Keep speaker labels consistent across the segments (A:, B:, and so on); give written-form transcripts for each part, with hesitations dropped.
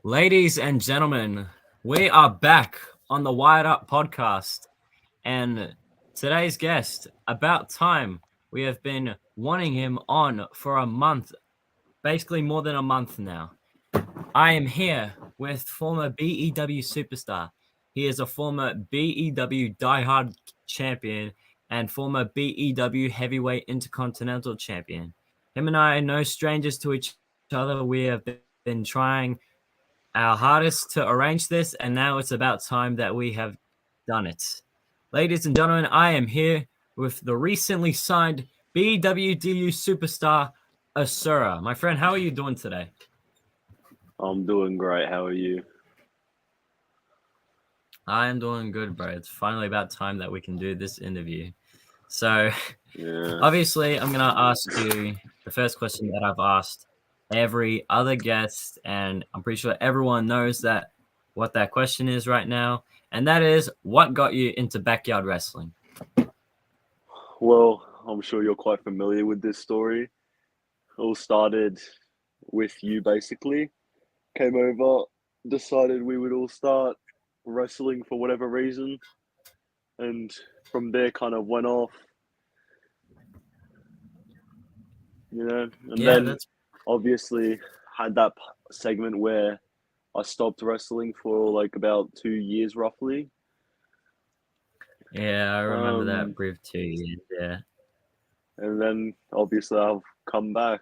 A: Ladies and gentlemen, we are back on the Wired Up podcast. And today's guest, about time. We have been wanting him on for a month, basically more than a month now. I am here with former BEW superstar. He is a former BEW diehard champion and former BEW heavyweight intercontinental champion. Him and I are no strangers to each other. We have been trying our hardest to arrange this, and now it's about time that we have done it. Ladies and gentlemen, I am here with the recently signed BWDU superstar Asura. My friend, how are you doing today?
B: I'm doing great. How are you?
A: I am doing good, bro. It's finally about time that we can do this interview. So,
B: Yeah.
A: obviously, I'm going to ask you the first question that I've asked every other guest, and I'm pretty sure everyone knows that what that question is right now, and that is what got you into backyard wrestling?
B: Well, I'm sure you're quite familiar with this story. It all started with you basically. Came over, decided we would all start wrestling for whatever reason, and from there kind of went off, and
A: Yeah,
B: then
A: that's
B: obviously had that segment where I stopped wrestling for like about 2 years roughly.
A: yeah, I remember that
B: Um,
A: brief too. Yeah.
B: and then obviously I've come back.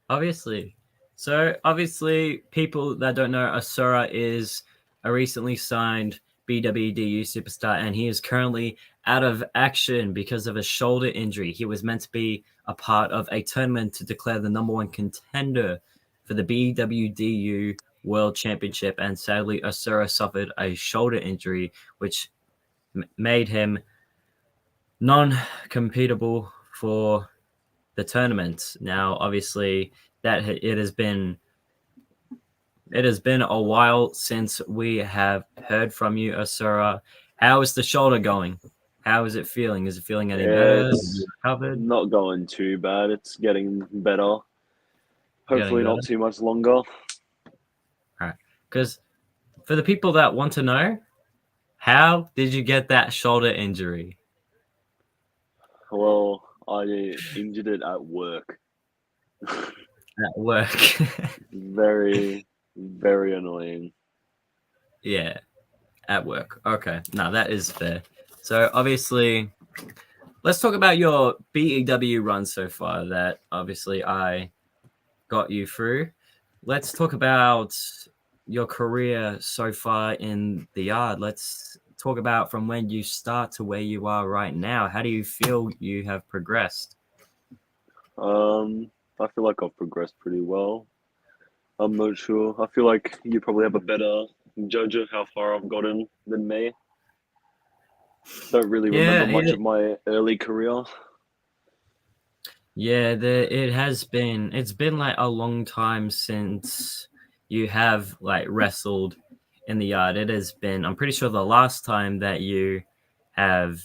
A: Obviously. So obviously, people that don't know, Asura is a recently signed BWDU superstar, and he is currently out of action because of a shoulder injury. He was meant to be a part of a tournament to declare the number one contender for the BWDU World Championship, and sadly, Asura suffered a shoulder injury, which made him non-competable for the tournament. Now, obviously, that it has been a while since we have heard from you, Asura. How is the shoulder going? How is it feeling? Is it feeling any better? Have
B: It's
A: you recovered?
B: not going too bad. It's getting better.
A: Getting
B: Hopefully,
A: better?
B: not too much longer.
A: All right. Because for the people that want to know, how did you get that shoulder injury
B: Well, I injured it at work.
A: at work?
B: Very, very annoying.
A: Yeah, at work. Okay. Now that is fair. So obviously, let's talk about your BEW run so far that obviously I got you through. Let's talk about your career so far in the yard. Let's talk about from when you start to where you are right now. How do you feel you have progressed?
B: I feel like I've progressed pretty well. I'm not sure. I feel like you probably have a better judge of how far I've gotten than me. Don't really remember
A: Yeah,
B: much of my early career.
A: yeah. It's been like a long time since you have like wrestled in the yard. It has been. I'm pretty sure the last time that you have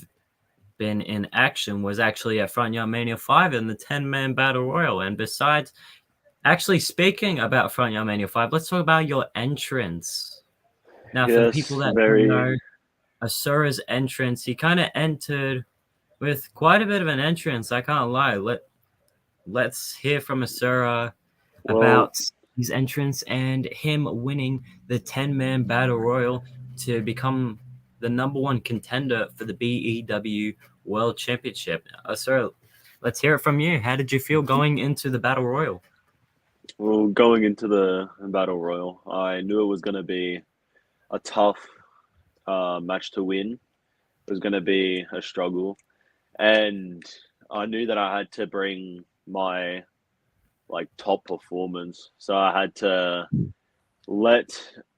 A: been in action was actually at Front Yard Mania 5 in the 10-man battle royal. And besides, actually speaking about Front Yard Mania 5, let's talk about your entrance. Now, for the people
B: Yes,
A: that don't
B: very.
A: know, Asura's entrance, he kind of entered with quite a bit of an entrance. I can't lie. Let's hear from Asura
B: Well,
A: about his entrance and him winning the 10-man battle royal to become the number one contender for the BEW World Championship. Asura, let's hear it from you. How did you feel going into the battle royal?
B: well, going into the battle royal, I knew it was going to be a tough match to win. It was going to be a struggle, and I knew that I had to bring my like top performance. So I had to let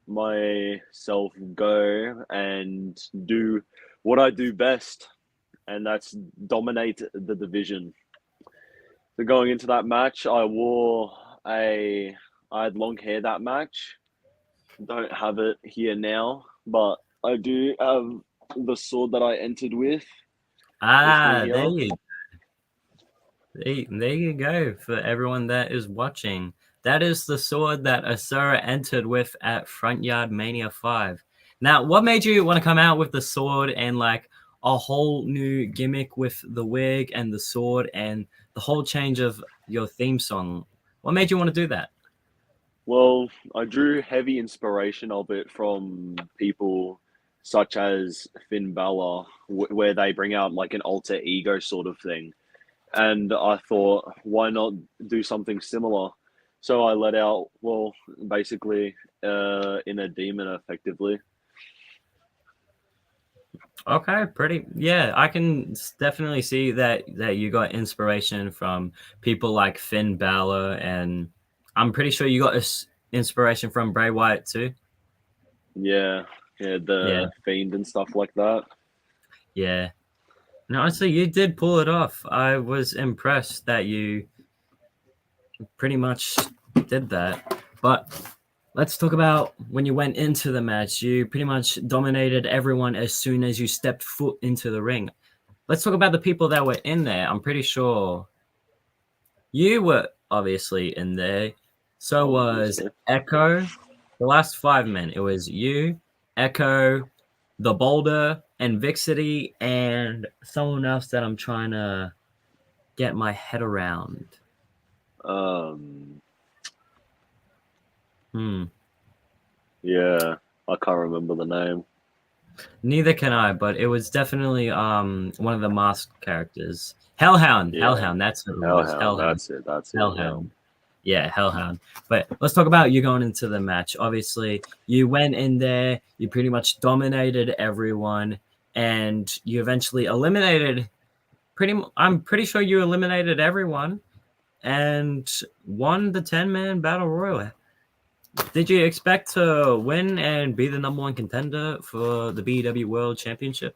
B: myself go and do what I do best, and that's dominate the division. So going into that match, a I had long hair that match. Don't have it here now, but I do have the sword that I entered with me
A: Ah,
B: here.
A: there you go. For everyone that is watching, That is the sword that Asura entered with at Front Yard Mania 5. Now, what made you want to come out with the sword and like a whole new gimmick with the wig and the sword and the whole change of your theme song? What made you want to do that?
B: Well, I drew heavy inspiration of it from people such as Finn Balor, where they bring out like an alter ego sort of thing. And I thought, why not do something similar? So I let out, well, basically, in a demon, effectively.
A: Okay, pretty. Yeah, I can definitely see that you got inspiration from people like Finn Balor, and I'm pretty sure you got inspiration from Bray Wyatt too.
B: Yeah, yeah,
A: Yeah,
B: the Fiend and stuff like that.
A: yeah. And honestly, you did pull it off. I was impressed that you pretty much did that. But let's talk about when you went into the match. You pretty much dominated everyone as soon as you stepped foot into the ring. Let's talk about the people that were in there. I'm pretty sure you were obviously in there. So was
B: Obviously.
A: Echo. The last 5 men, it was you, Echo, the Boulder, and Vixity, and someone else that I'm trying to get my head around.
B: Um,
A: Hmm.
B: yeah, I can't remember the name.
A: Neither can I, but it was definitely one of the masked characters. Hellhound.
B: Yeah,
A: Hellhound, that's who it was.
B: Hellhound.
A: Hellhound.
B: That's it. Yeah.
A: Hellhound. Yeah, Hellhound. But let's talk about you going into the match. Obviously, you went in there, you pretty much dominated everyone, and you eventually eliminated I'm pretty sure you eliminated everyone and won the 10-man battle royal. Did you expect to win and be the number one contender for the BEW World Championship?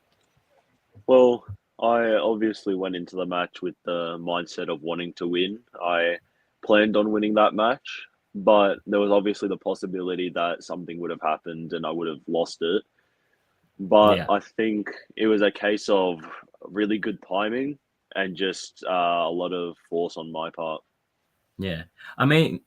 B: Well, I obviously went into the match with the mindset of wanting to win. I planned on winning that match, but there was obviously the possibility that something would have happened and I would have lost it. But
A: Yeah.
B: I think it was a case of really good timing and just a lot of force on my part.
A: Yeah. I mean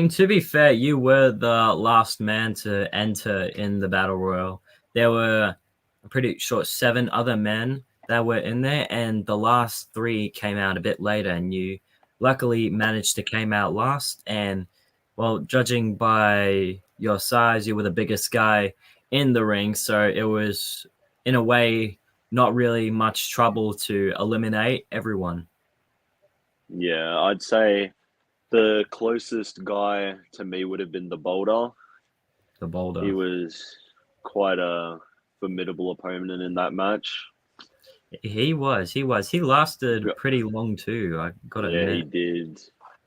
A: to be fair, you were the last man to enter in the battle royal. There were I'm pretty sure 7 other men that were in there and the last 3 came out a bit later and you luckily managed to came out last and well, judging by your size, you were the biggest guy in the ring, so it was in a way not really much trouble to eliminate everyone.
B: Yeah, I'd say the closest guy to me would have been the Boulder.
A: The
B: He
A: boulder.
B: was quite a formidable opponent in that match.
A: He was. He was. He lasted pretty long too. I gotta
B: Yeah, he
A: admit.
B: did.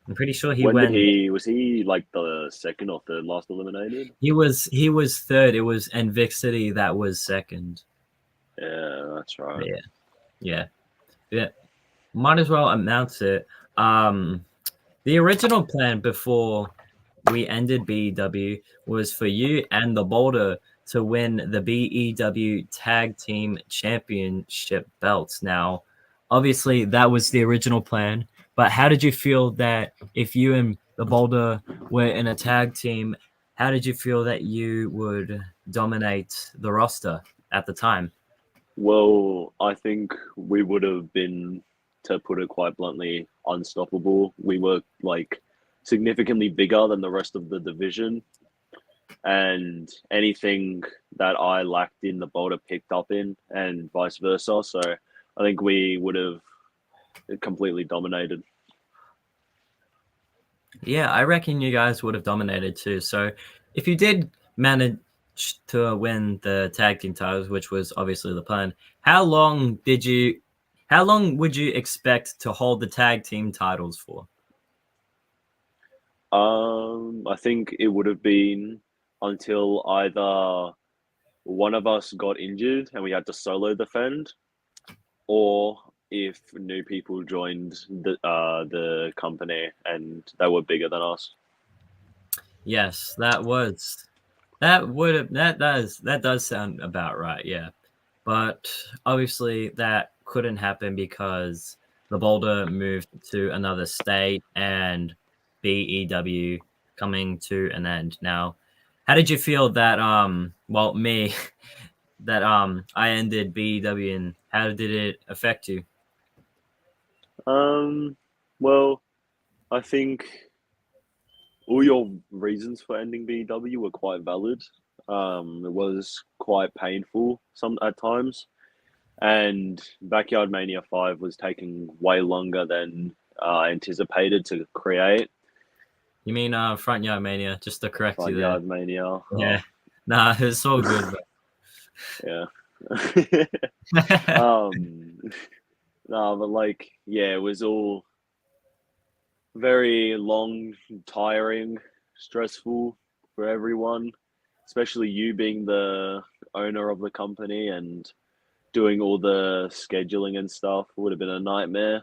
A: I'm pretty sure he
B: When did
A: went.
B: he was he like the second or third last eliminated?
A: He was. He was third. It was City that was second.
B: Yeah, that's right.
A: Yeah. Yeah. Yeah. Might as well announce it. The original plan before we ended BEW was for you and the Boulder to win the BEW Tag Team Championship belts. Now, obviously, that was the original plan, but how did you feel that if you and the Boulder were in a tag team, how did you feel that you would dominate the roster at the time?
B: Well, I think we would have been, to put it quite bluntly, unstoppable. We were like significantly bigger than the rest of the division, and anything that I lacked in, the Boulder picked up in, and vice versa. So I think we would have completely dominated.
A: Yeah, I reckon you guys would have dominated too. So if you did manage to win the tag team titles, which was obviously the plan, how long did you how long would you expect to hold the tag team titles for?
B: I think it would have been until either one of us got injured and we had to solo defend, or if new people joined the company and they were bigger than us.
A: Yes, that does sound about right, yeah. But obviously that couldn't happen because the Boulder moved to another state and BEW coming to an end. Now, how did you feel that well me that I ended BEW, and how did it affect you?
B: Well, I think all your reasons for ending BW were quite valid. It was quite painful some at times, and Backyard Mania 5 was taking way longer than anticipated to create.
A: You mean Front Yard Mania, just to correct you
B: Front
A: there.
B: Yard Mania.
A: Yeah.
B: Oh,
A: Nah, it's all good,
B: yeah.
A: bro.
B: No, but like, yeah, it was all very long, tiring, stressful for everyone, especially you being the owner of the company and doing all the scheduling and stuff would have been a nightmare.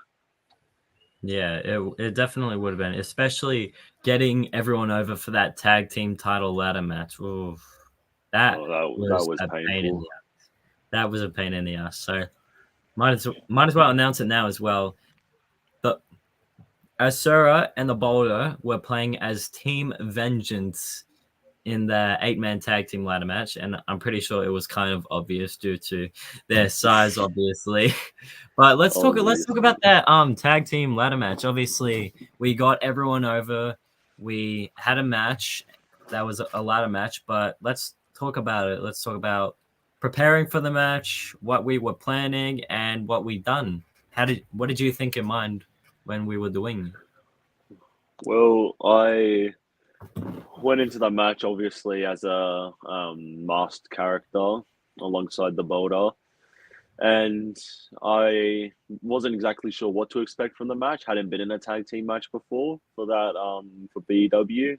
A: Yeah, it definitely would have been, especially getting everyone over for that tag team title ladder match. Oof, that
B: Oh, that
A: was
B: was
A: a pain in
B: painful.
A: the that was a pain in the ass. So might as well announce it now as well. The Asura and the Boulder were playing as Team Vengeance in the 8-man tag team ladder match, and I'm pretty sure it was kind of obvious due to their size, obviously. But let's talk
B: Obviously.
A: about that tag team ladder match. Obviously, we got everyone over. We had a match that was a ladder match, but let's talk about it. Let's talk about preparing for the match, what we were planning, and what we done. What did you think in mind when we were doing?
B: Well, I went into the match obviously as a masked character alongside the Boulder, and I wasn't exactly sure what to expect from the match. Hadn't been in a tag team match before for that for BW,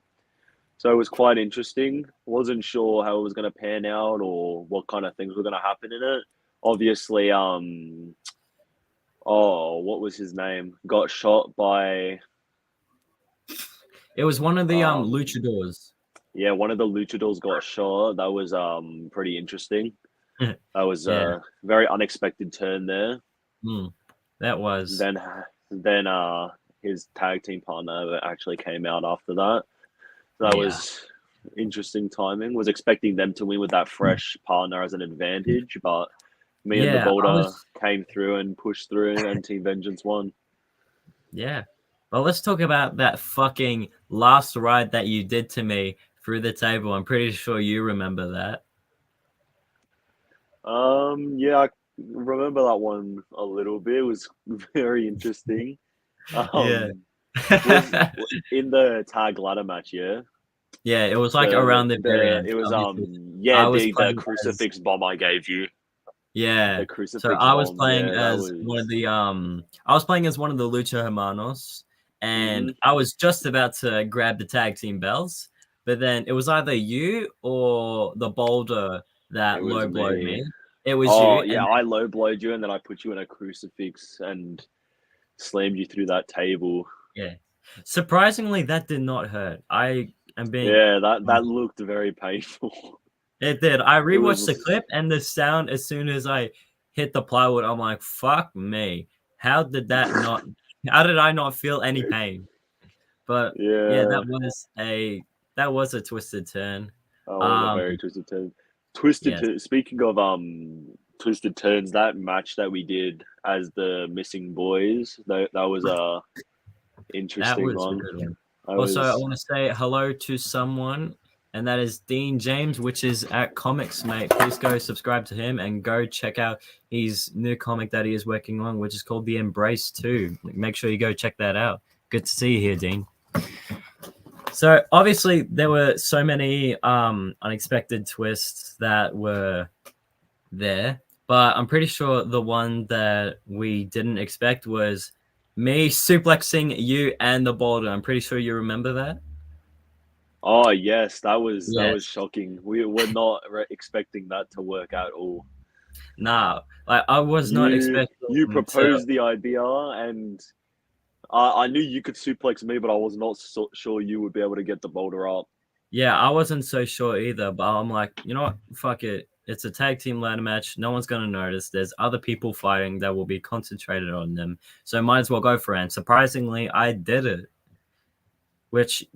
B: so it was quite interesting. Wasn't sure how it was going to pan out or what kind of things were going to happen in it. Obviously, oh, what was his name? Got shot by
A: It was one of the
B: um
A: luchadors.
B: yeah, one of the luchadors got shot. That was pretty interesting. That was
A: Yeah.
B: a very unexpected turn there.
A: Mm, that was.
B: Then then his tag team partner actually came out after that. That
A: Yeah.
B: was interesting timing. Was expecting them to win with that fresh partner as an advantage, but me and the
A: Yeah, I
B: Boulder
A: was.
B: came through and pushed through, and Team Vengeance won.
A: Yeah. Well, let's talk about that fucking last ride that you did to me through the table. I'm pretty sure you remember that.
B: Yeah, I remember that one a little bit. It was very interesting.
A: Yeah.
B: Um, was in the tag ladder match, yeah.
A: Yeah, it was like
B: The
A: around the very
B: the
A: end.
B: it was
A: Obviously,
B: yeah,
A: I was
B: the
A: playing as.
B: crucifix bomb I gave you.
A: Yeah.
B: The
A: So
B: crucifix
A: I was
B: bomb,
A: playing
B: yeah, that
A: as one of
B: was.
A: the I was playing as one of the Lucha Hermanos, and
B: Hmm.
A: I was just about to grab the tag team belts, but then it was either you or the Boulder
B: It
A: that
B: was
A: low blowed
B: me.
A: me. It was
B: Oh
A: you,
B: yeah,
A: and
B: I low blowed you and then I put you in a crucifix and slammed you through that table.
A: yeah. Surprisingly, that did not hurt. I am being.
B: Yeah, that looked very painful.
A: It did. I
B: It
A: rewatched the
B: was
A: clip and the sound as soon as I hit the plywood. I'm like, fuck me. How did that not? How did I not feel any pain? But yeah,
B: yeah,
A: that was a twisted turn.
B: that was a
A: Um,
B: very twisted turn.
A: yes,
B: Speaking of twisted turns, that match that we did as the missing boys, that was a
A: that
B: interesting
A: was a
B: one.
A: good one.
B: I
A: Also, I
B: was
A: want to say hello to someone, and that is Dean James, which is at Comics Mate. Please go subscribe to him and go check out his new comic that he is working on, which is called The Embrace 2. Make sure you go check that out. Good to see you here, Dean. So obviously there were so many unexpected twists that were there, but I'm pretty sure the one that we didn't expect was me suplexing you and the boulder. I'm pretty sure you remember that.
B: oh yes, that was
A: Yes.
B: shocking. We were not expecting that to work at all.
A: Nah, like I was not
B: You
A: expecting to.
B: proposed the idea, and I knew you could suplex me, but I was not sure you would be able to get the boulder up.
A: Yeah, I wasn't so sure either, but I'm like, you know what? Fuck it. It's a tag team ladder match. No one's gonna notice. There's other people fighting that will be concentrated on them, so might as well go for it. And surprisingly, I did it, which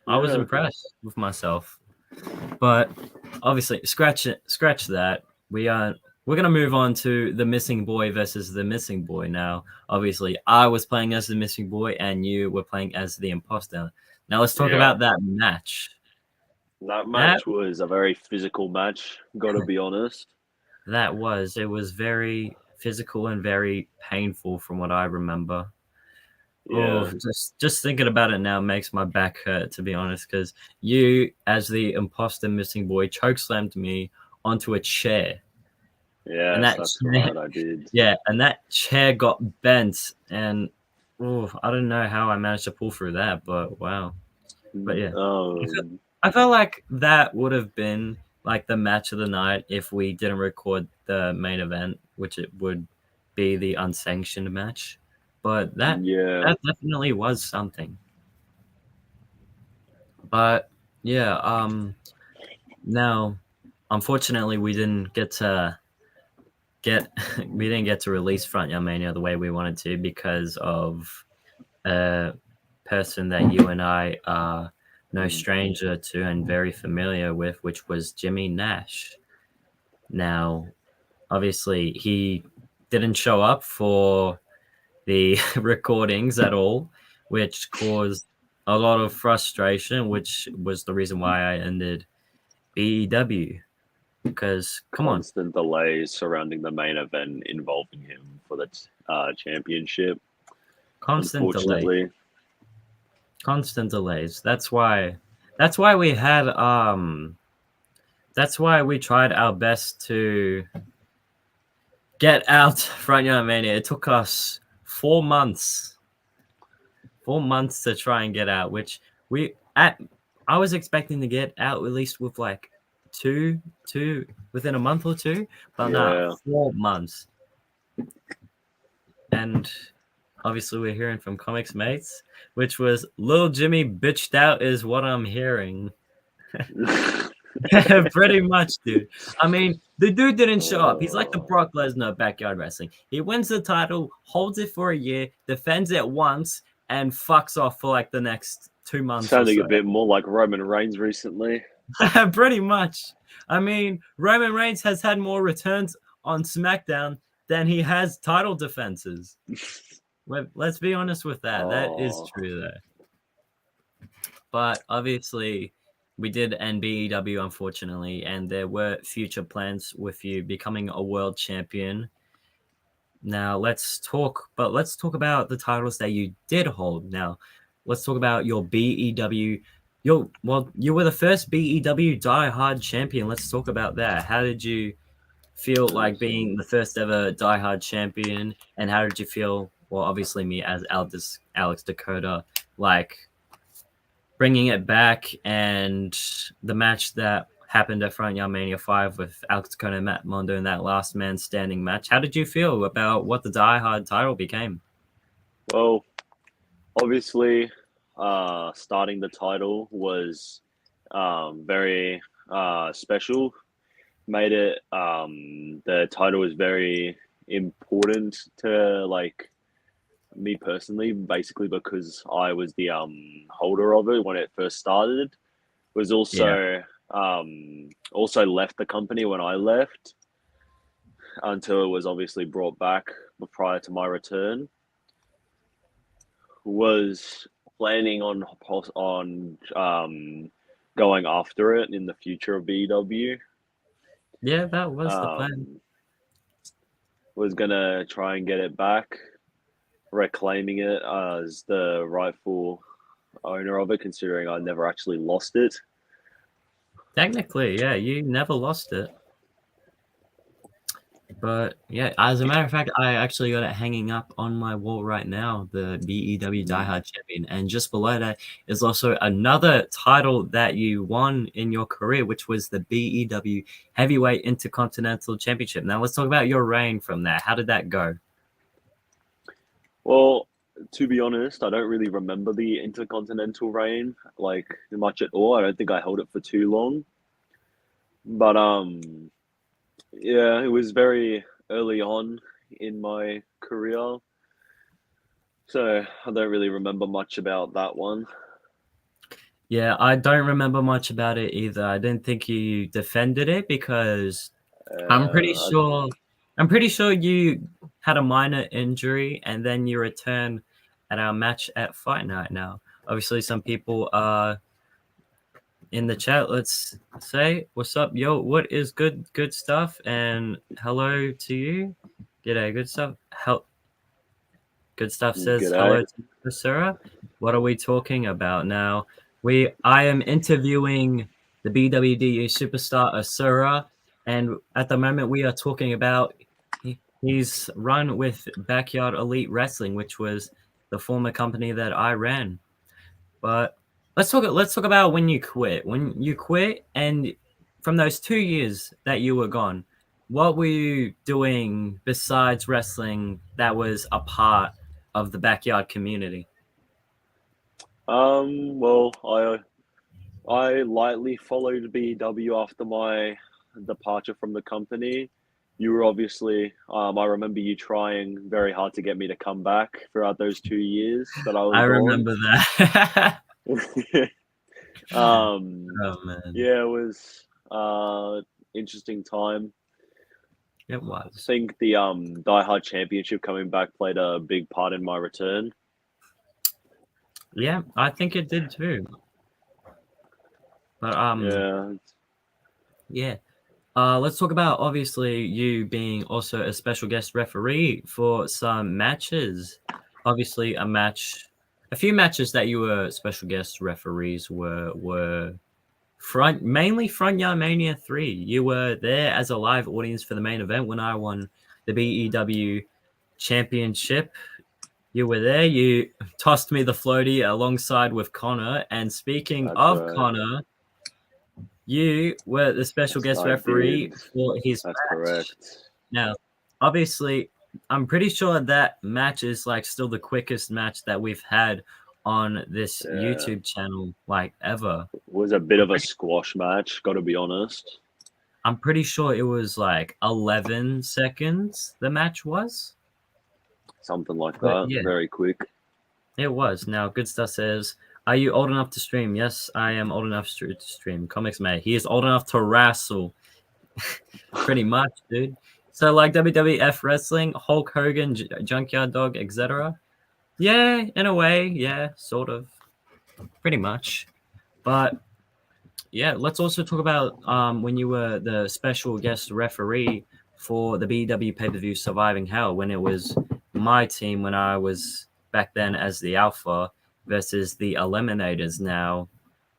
A: I was
B: Yeah,
A: impressed with myself. But obviously, scratch that. We're gonna move on to the missing boy versus the missing boy now. Obviously, I was playing as the missing boy, and you were playing as the imposter. Now let's talk
B: yeah.
A: about that match.
B: That
A: That
B: match was a very physical match. Got to be honest.
A: it was very physical and very painful from what I remember. Oh,
B: Yeah,
A: just thinking about it now makes my back hurt, to be honest, because you, as the imposter missing boy, chokeslammed me onto a chair. And
B: yes,
A: that
B: that's
A: chair,
B: right. I did.
A: yeah, and that chair got bent, and I don't know how I managed to pull through that, but wow. But yeah, I felt,
B: Um,
A: I felt like that would have been like the match of the night if we didn't record the main event, which it would be the unsanctioned match. But
B: yeah,
A: that definitely was something. But yeah, now unfortunately we didn't get to get we didn't get to release Front Young Mania the way we wanted to because of a person that you and I are no
B: mm,
A: stranger to and very familiar with, which was Jimmy Nash. Now, obviously, he didn't show up for the recordings at all, which caused a lot of frustration, which was the reason why I ended BEW. Because, come on,
B: constant delays surrounding the main event involving him for the championship.
A: constant delay.
B: Unfortunately,
A: Constant delays. That's why we had that's why we tried our best to get out Front Yard Mania. It took us 4 months. 4 months to try and get out, which we at I was expecting to get out at least with like two within a month or two, but not
B: yeah.
A: 4 months. And obviously we're hearing from Comics Mates, which was Lil Jimmy bitched out is what I'm hearing. Pretty much, dude. I mean, the dude didn't show up. He's like the
B: Oh,
A: Brock Lesnar of backyard wrestling. He wins the title, holds it for a year, defends it once, and fucks off for like the next 2 months or
B: sounding
A: so.
B: a bit more like Roman Reigns recently.
A: Pretty much. I mean, Roman Reigns has had more returns on SmackDown than he has title defenses. Let's be honest with that. That is
B: Oh,
A: true, though. But obviously, we did NBEW, unfortunately, and there were future plans with you becoming a world champion. Now let's talk about the titles that you did hold. Now, let's talk about your BEW. You were the first BEW Die Hard champion. Let's talk about that. How did you feel like being the first ever Die Hard champion, and how did you feel? Well, obviously, me as Alex Dakota, like bringing it back and the match that happened at Front Yard Mania 5 with Alex Dakota and Matt Mondo in that last man standing match. How did you feel about what the Die Hard title became?
B: well, obviously, starting the title was very special. Made it the title was very important to like me personally, basically because I was the holder of it when it first started. Was
A: Yeah.
B: also left the company when I left until it was obviously brought back prior to my return. Was planning on going after it in the future of BW.
A: Yeah, that was the plan.
B: Um, was gonna try and get it back, reclaiming it as the rightful owner of it, considering I never actually lost it.
A: Technically, yeah, you never lost it. But yeah, as a matter of fact, I actually got it hanging up on my wall right now, the BEW Die
B: Mm.
A: Hard Champion. And just below that is also another title that you won in your career, which was the BEW Heavyweight Intercontinental Championship. Now let's talk about your reign from that. How did that go?
B: Well, to be honest, I don't really remember the Intercontinental reign like much at all. I don't think I held it for too long. But yeah, it was very early on in my career. So I don't really remember much about that one.
A: Yeah, I don't remember much about it either. I didn't think you defended it because I'm pretty
B: Uh,
A: sure I'm pretty sure you had a minor injury and then you return at our match at Fight Night now. Obviously some people are in the chat. Let's say what's up, yo, what is good stuff, and hello to you. G'day, good stuff. Good stuff says
B: G'day.
A: hello to Asura. What are we talking about now? I am interviewing the BWDU superstar Asura, and at the moment we are talking about his run with Backyard Elite Wrestling, which was the former company that I ran. But let's talk about when you quit. When you quit, and from those 2 years that you were gone, what were you doing besides wrestling that was a part of the backyard community?
B: Well, I lightly followed BW after my departure from the company. You were obviously, I remember you trying very hard to get me to come back throughout those 2 years that I was
A: I
B: gone.
A: remember that.
B: um,
A: Oh man,
B: yeah, it was interesting time.
A: it
B: I
A: was.
B: think the Die Hard Championship coming back played a big part in my return.
A: Yeah, I think it did too. But
B: Yeah,
A: yeah. Let's talk about obviously you being also a special guest referee for some matches. Obviously, a few matches that you were special guest referees were mainly Front Yard Mania 3. You were there as a live audience for the main event when I won the BEW championship. You were there. You tossed me the floaty alongside with Connor. And speaking
B: that's
A: of
B: right.
A: Connor, you were the special
B: Yes,
A: guest
B: I
A: referee
B: did.
A: for his
B: That's
A: match.
B: correct.
A: Now, obviously, I'm pretty sure that match is like still the quickest match that we've had on this
B: Yeah,
A: YouTube channel, like ever.
B: it was a bit
A: I'm
B: of a
A: pretty,
B: squash match. Got to be honest.
A: I'm pretty sure it was like 11 seconds the match was.
B: Something like
A: But
B: that.
A: yeah,
B: Very quick.
A: it was. Now, Good Stuff says, are you old enough to stream? Yes, I am old enough to stream. Comics May. He is old enough to wrestle. Pretty much, dude. So, like WWF wrestling, Hulk Hogan, Junkyard Dog, etc. Yeah, in a way, yeah, sort of, pretty much. But yeah, let's also talk about when you were the special guest referee for the BW pay per view Surviving Hell, when it was my team when I was back then as the Alpha versus the Eliminators. Now,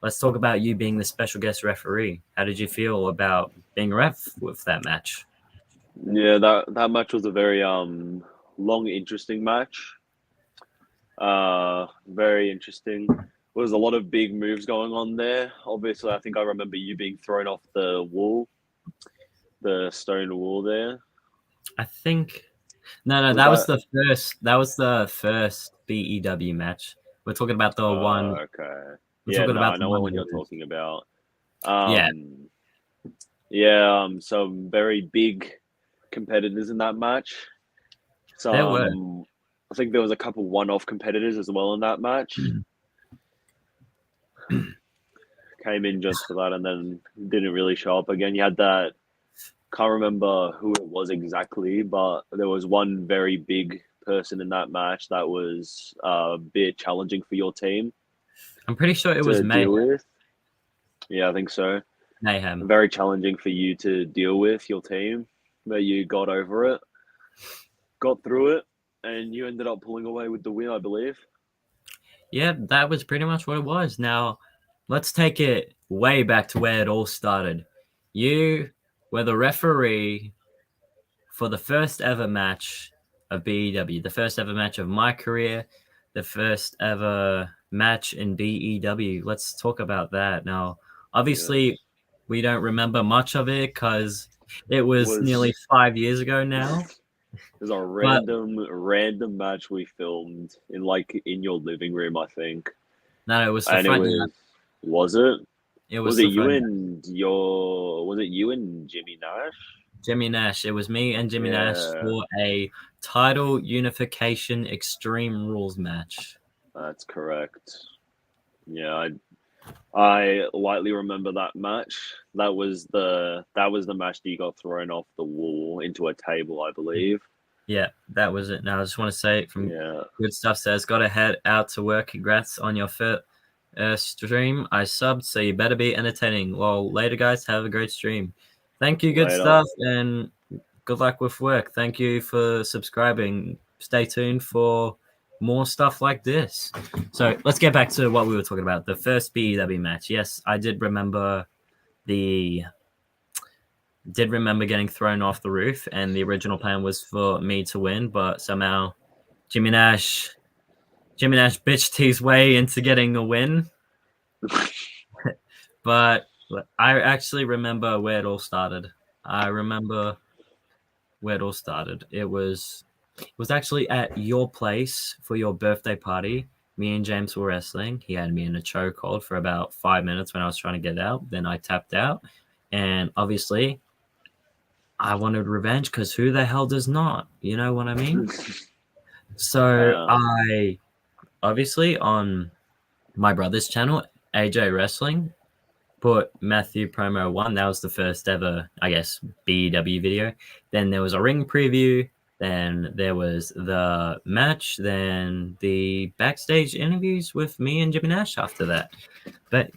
A: let's talk about you being the special guest referee. How did you feel about being ref with that match?
B: Yeah, that match was a very long, interesting match. Very interesting. There was a lot of big moves going on there. Obviously, I think I remember you being thrown off the wall, the stone wall there.
A: I think no,
B: Was that?
A: that was the first BEW match. We're talking about the one.
B: Okay.
A: We're
B: Yeah,
A: talking
B: no,
A: about
B: I
A: the
B: know
A: one
B: what
A: that
B: one you're
A: was.
B: talking about.
A: Yeah,
B: Um, yeah, some very big competitors in that match.
A: there were.
B: Some, I think there was a couple one-off competitors as well in that match. Came in just for that and then didn't really show up again. You had that, can't remember who it was exactly, but there was one very big person in that match that was a bit challenging for your team
A: I'm pretty sure it was
B: to
A: Mayhem.
B: deal with. Yeah, I think so.
A: Mayhem.
B: Very challenging for you to deal with your team, but you got over it, got through it, and you ended up pulling away with the win, I believe.
A: Yeah, that was pretty much what it was. Now, let's take it way back to where it all started. You were the referee for the first ever match of BEW, the first ever match of my career, the first ever match in BEW. Let's talk about that. Now, obviously,
B: Yes.
A: we don't remember much of it because it was nearly
B: Was
A: 5 years ago now.
B: There's a
A: But
B: random match we filmed in your living room, I think.
A: no, it was the
B: And it
A: front yard.
B: was it?
A: It was the front yard.
B: Was it you and Jimmy Nash?
A: Jimmy Nash. It was me and Jimmy Nash
B: Yeah,
A: for a title unification Extreme Rules match.
B: that's correct. Yeah, I lightly remember that match. That was the match that you got thrown off the wall into a table, I believe.
A: Yeah, that was it. Now I just want to say from
B: Yeah,
A: Good Stuff says, got to head out to work. Congrats on your first stream. I subbed, so you better be entertaining. Well, later, guys. Have a great stream. Thank you, Good
B: later.
A: Stuff, and good luck with work. Thank you for subscribing. Stay tuned for more stuff like this. So let's get back to what we were talking about. The first BEW match. Yes, I did remember getting thrown off the roof, and the original plan was for me to win, but somehow Jimmy Nash bitched his way into getting a win. But I actually remember where it all started. It was actually at your place for your birthday party. Me and James were wrestling. He had me in a chokehold for about 5 minutes when I was trying to get out. Then I tapped out, and obviously I wanted revenge because who the hell does not? You know what I mean? So
B: uh,
A: I obviously on my brother's channel, AJ Wrestling, put Matthew promo 1. That was the first ever, I guess, BEW video. Then there was a ring preview. Then there was the match. Then the backstage interviews with me and Jimmy Nash after that. But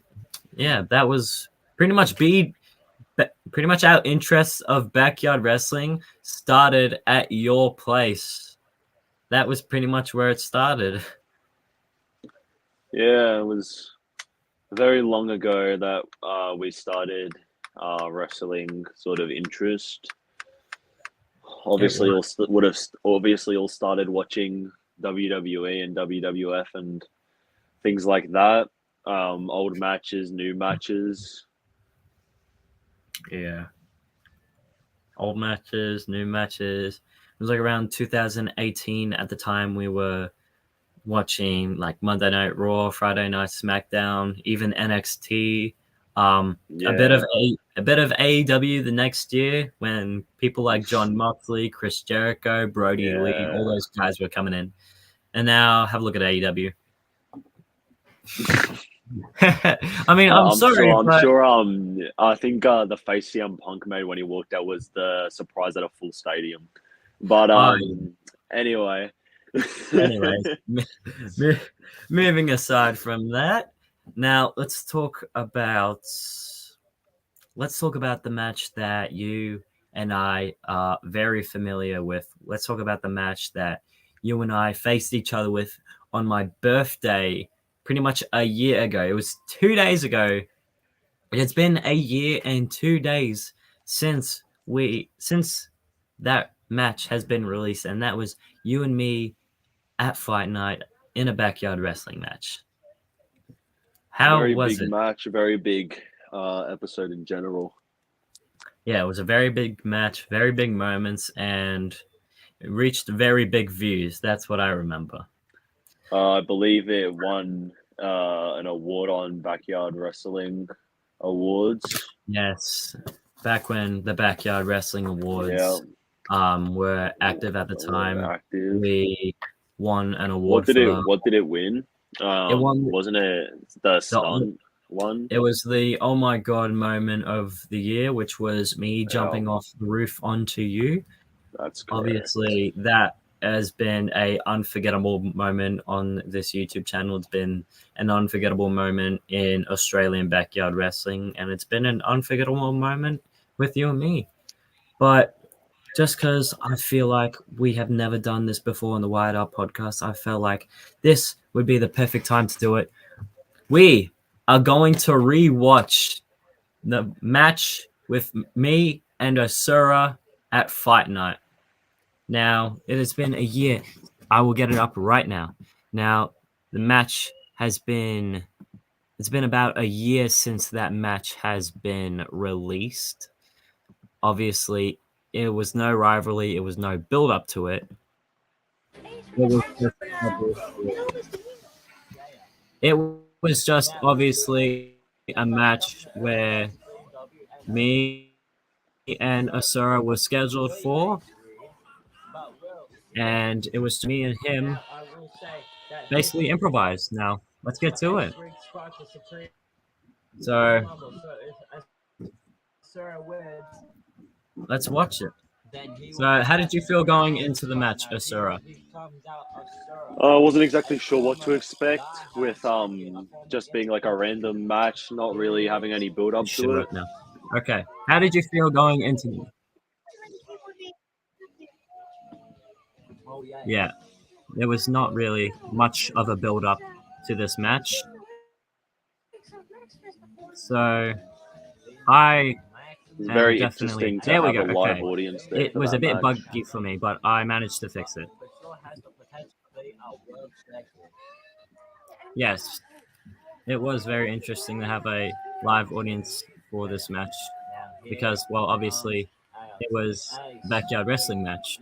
A: yeah, that was pretty much pretty much our interests of backyard wrestling started at your place. That was pretty much where it started.
B: yeah, it was very long ago that we started wrestling sort of interest.
A: It
B: Obviously,
A: was.
B: would have obviously all started watching WWE and WWF and things like that. Old matches, new matches.
A: Yeah. Old matches, new matches. It was like around 2018 at the time we were watching like Monday Night Raw, Friday Night SmackDown, even NXT. A bit of
B: Yeah,
A: AEW the next year when people like John Moxley, Chris Jericho, Brody Lee, all
B: yeah.
A: those guys were coming in. And now have a look at AEW. I mean, I'm
B: I'm sure.
A: sorry,
B: I'm
A: but
B: sure. I think the face CM Punk made when he walked out was the surprise at a full stadium. But
A: I
B: anyway.
A: anyways, moving aside from that, now let's talk about the match that you and I are very familiar with. Let's talk about the match that you and I faced each other with on my birthday pretty much a year ago. It was 2 days ago. It's been a year and 2 days since that match has been released, and that was you and me at Fight Night in a backyard wrestling match. How
B: Very
A: was
B: big
A: it?
B: match, very big episode in general.
A: Yeah, it was a very big match, very big moments, and it reached very big views. That's what I remember.
B: I believe it won an award on Backyard Wrestling Awards.
A: Yes, back when the Backyard Wrestling
B: Yeah,
A: Awards were active at the time,
B: active.
A: we won an award for the.
B: What did it win?
A: It won
B: Wasn't it the
A: the.
B: stunt one?
A: It was the oh my god moment of the year, which was me
B: Yeah,
A: jumping off the roof onto you.
B: that's correct.
A: Obviously, that has been a unforgettable moment on this YouTube channel. It's been an unforgettable moment in Australian backyard wrestling, and it's been an unforgettable moment with you and me. But just because I feel like we have never done this before on the Wired Up podcast, I felt like this would be the perfect time to do it. We are going to rewatch the match with me and Asura at Fight Night. Now, it has been a year. I will get it up right now. Now, the match has been. It's been about a year since that match has been released. Obviously, it was no rivalry. It was no build up to it. It was just obviously. It was just obviously a match where me and Asura were scheduled for, and it was me and him basically improvised. Now, let's get to it. So let's watch it. So, how did you feel going into the match, Asura?
B: I wasn't exactly sure what to expect with just being like a random match, not really having any build up
A: Shut
B: to it.
A: up now. Okay. How did you feel going into? Yeah, there was not really much of a build up to this match. So I
B: It's
A: am
B: very
A: definitely
B: interesting to
A: there. We
B: have
A: go.
B: a live
A: Okay,
B: audience there
A: it
B: for
A: was a
B: that
A: bit
B: match.
A: buggy for me, but I managed to fix it. Yes, it was very interesting to have a live audience for this match because, well, obviously, it was a backyard wrestling match.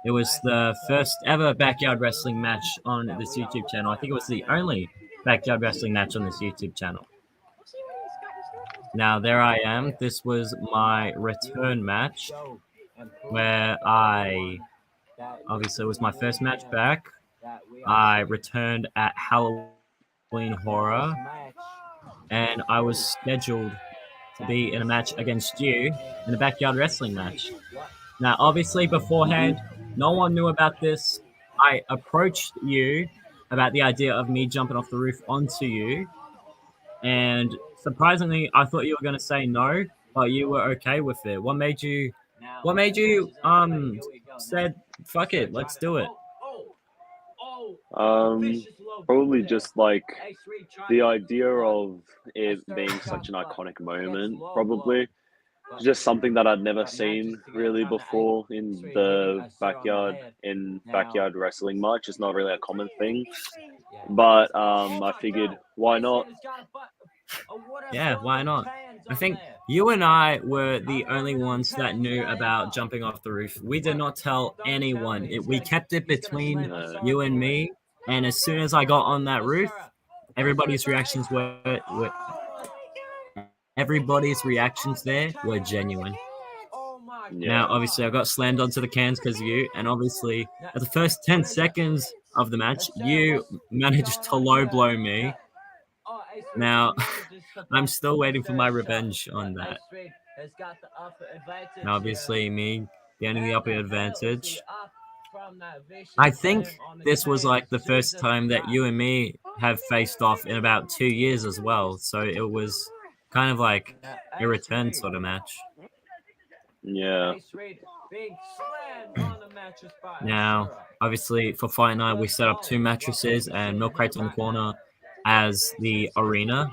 A: It was the first ever backyard wrestling match on this YouTube channel. I think it was the only backyard wrestling match on this YouTube channel. Now, there I am. This was my return match where I obviously it was my first match back. I returned at Halloween Horror and I was scheduled to be in a match against you in a backyard wrestling match. Now, obviously,
B: Hmm.
A: beforehand, no one knew about this. I approached you about the idea of me jumping off the roof onto you, and surprisingly, I thought you were going to say no, but you were okay with it. What made you? What made you said fuck it, let's do it?
B: Probably just like the idea of it being such an iconic moment, probably. Just something that I'd never seen really before in backyard wrestling much. It's not really a common thing. But I figured why not?
A: Yeah, why not? I think you and I were the only ones that knew about jumping off the roof. We did not tell anyone. We kept it between
B: No.
A: you and me. And as soon as I got on that roof, everybody's reactions everybody's reactions there were genuine. Now,
B: Yeah.
A: obviously, I got slammed onto the cans because of you, and obviously, at the first 10 seconds of the match, you managed to low blow me. Now, I'm still waiting for my revenge on that. And obviously, me gaining the upper advantage. I think this was like the first time that you and me have faced off in about 2 years as well. So it was kind of like a return sort of match.
B: Yeah.
A: Now, obviously, for Fight Night, we set up two mattresses and milk crates on the corner as the arena.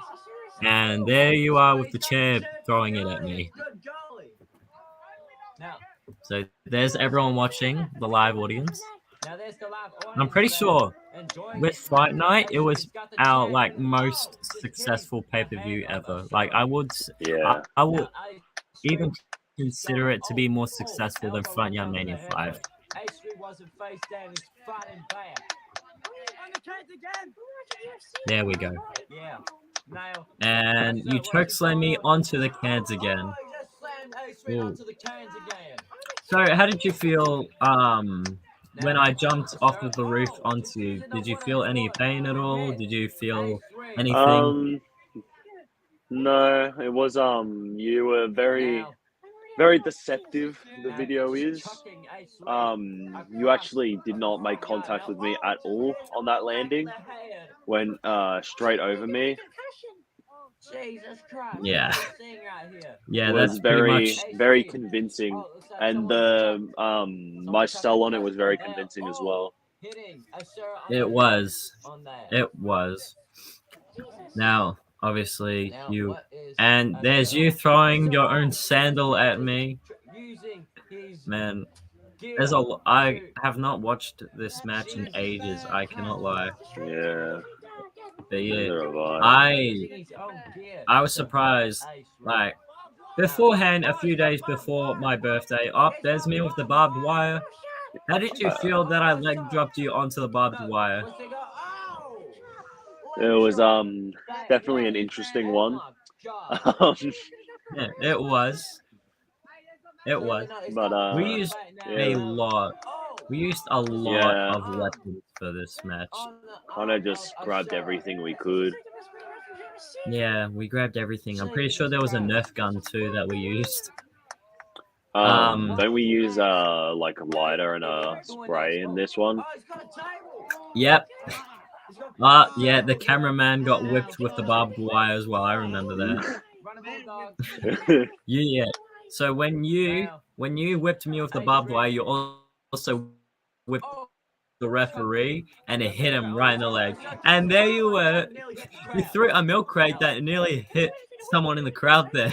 A: And there you are with the chair throwing it at me. So there's everyone watching, the live audience. I'm pretty sure with Fight Night, it was our like most successful pay per view ever. Like
B: Yeah.
A: I would even consider it to be more successful than Frontline Mania 5. There we go. And you chokeslam me onto the cans again. Ooh. So how did you feel when I jumped off of the roof onto you? Did you feel any pain at all? Did you feel anything?
B: Um, no, it was you were very deceptive, the video is. You actually did not make contact with me at all on that landing. Went straight over me.
A: Yeah. Yeah,
B: Was
A: that's pretty much
B: very convincing, and the my sell on it was very convincing as well.
A: it was. It was. Now, obviously, you and there's you throwing your own sandal at me. Man, I have not watched this match in ages. I cannot lie.
B: Yeah,
A: But yeah,
B: neither have I.
A: I I was surprised. Like beforehand, a few days before my birthday, there's me with the barbed wire. How did you feel that I leg dropped you onto the barbed wire?
B: It was definitely an interesting one. Um,
A: Yeah, it was. It was.
B: but
A: We used
B: yeah,
A: a lot. We used a lot
B: yeah,
A: of weapons for this match.
B: kind of just grabbed everything we could.
A: Yeah, we grabbed everything. I'm pretty sure there was a Nerf gun too that we used.
B: Don't we use like a lighter and a spray in this one?
A: Yep. Yeah, the cameraman got whipped with the barbed wire as well. I remember that. Yeah. So when you whipped me with the barbed wire, you also whipped the referee and it hit him right in the leg. And there you were. You threw a milk crate that nearly hit someone in the crowd there.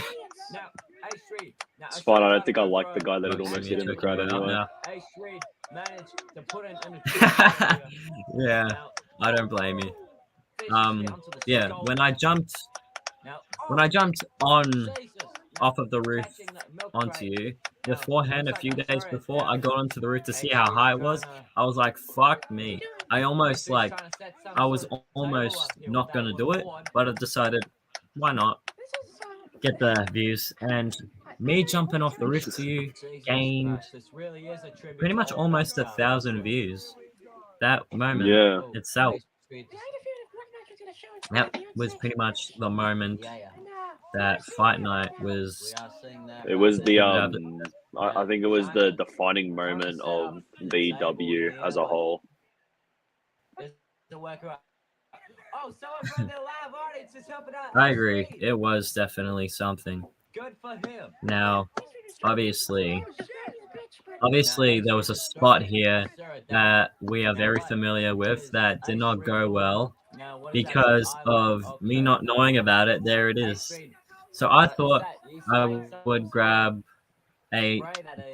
B: It's fine. I don't think I like the guy that it
A: Focusing
B: almost
A: you're
B: hit in the
A: talking
B: crowd
A: about
B: anyway.
A: now. Yeah, I don't blame you. Yeah, when I jumped on off of the roof onto you beforehand, a few days before I got onto the roof to see how high it was, I was like, fuck me. I was almost not gonna do it, but I decided, why not? Get the views. And me jumping off the roof to you gained pretty much almost 1,000 views. That moment
B: Yeah,
A: itself, that was pretty much the moment that Fight Night was.
B: it was the
A: Yeah,
B: I think it was the defining moment of VW as a whole.
A: I agree. It was definitely something. Now, obviously, there was a spot here that we are very familiar with that did not go well because of me not knowing about it. There it is. So I thought I would grab a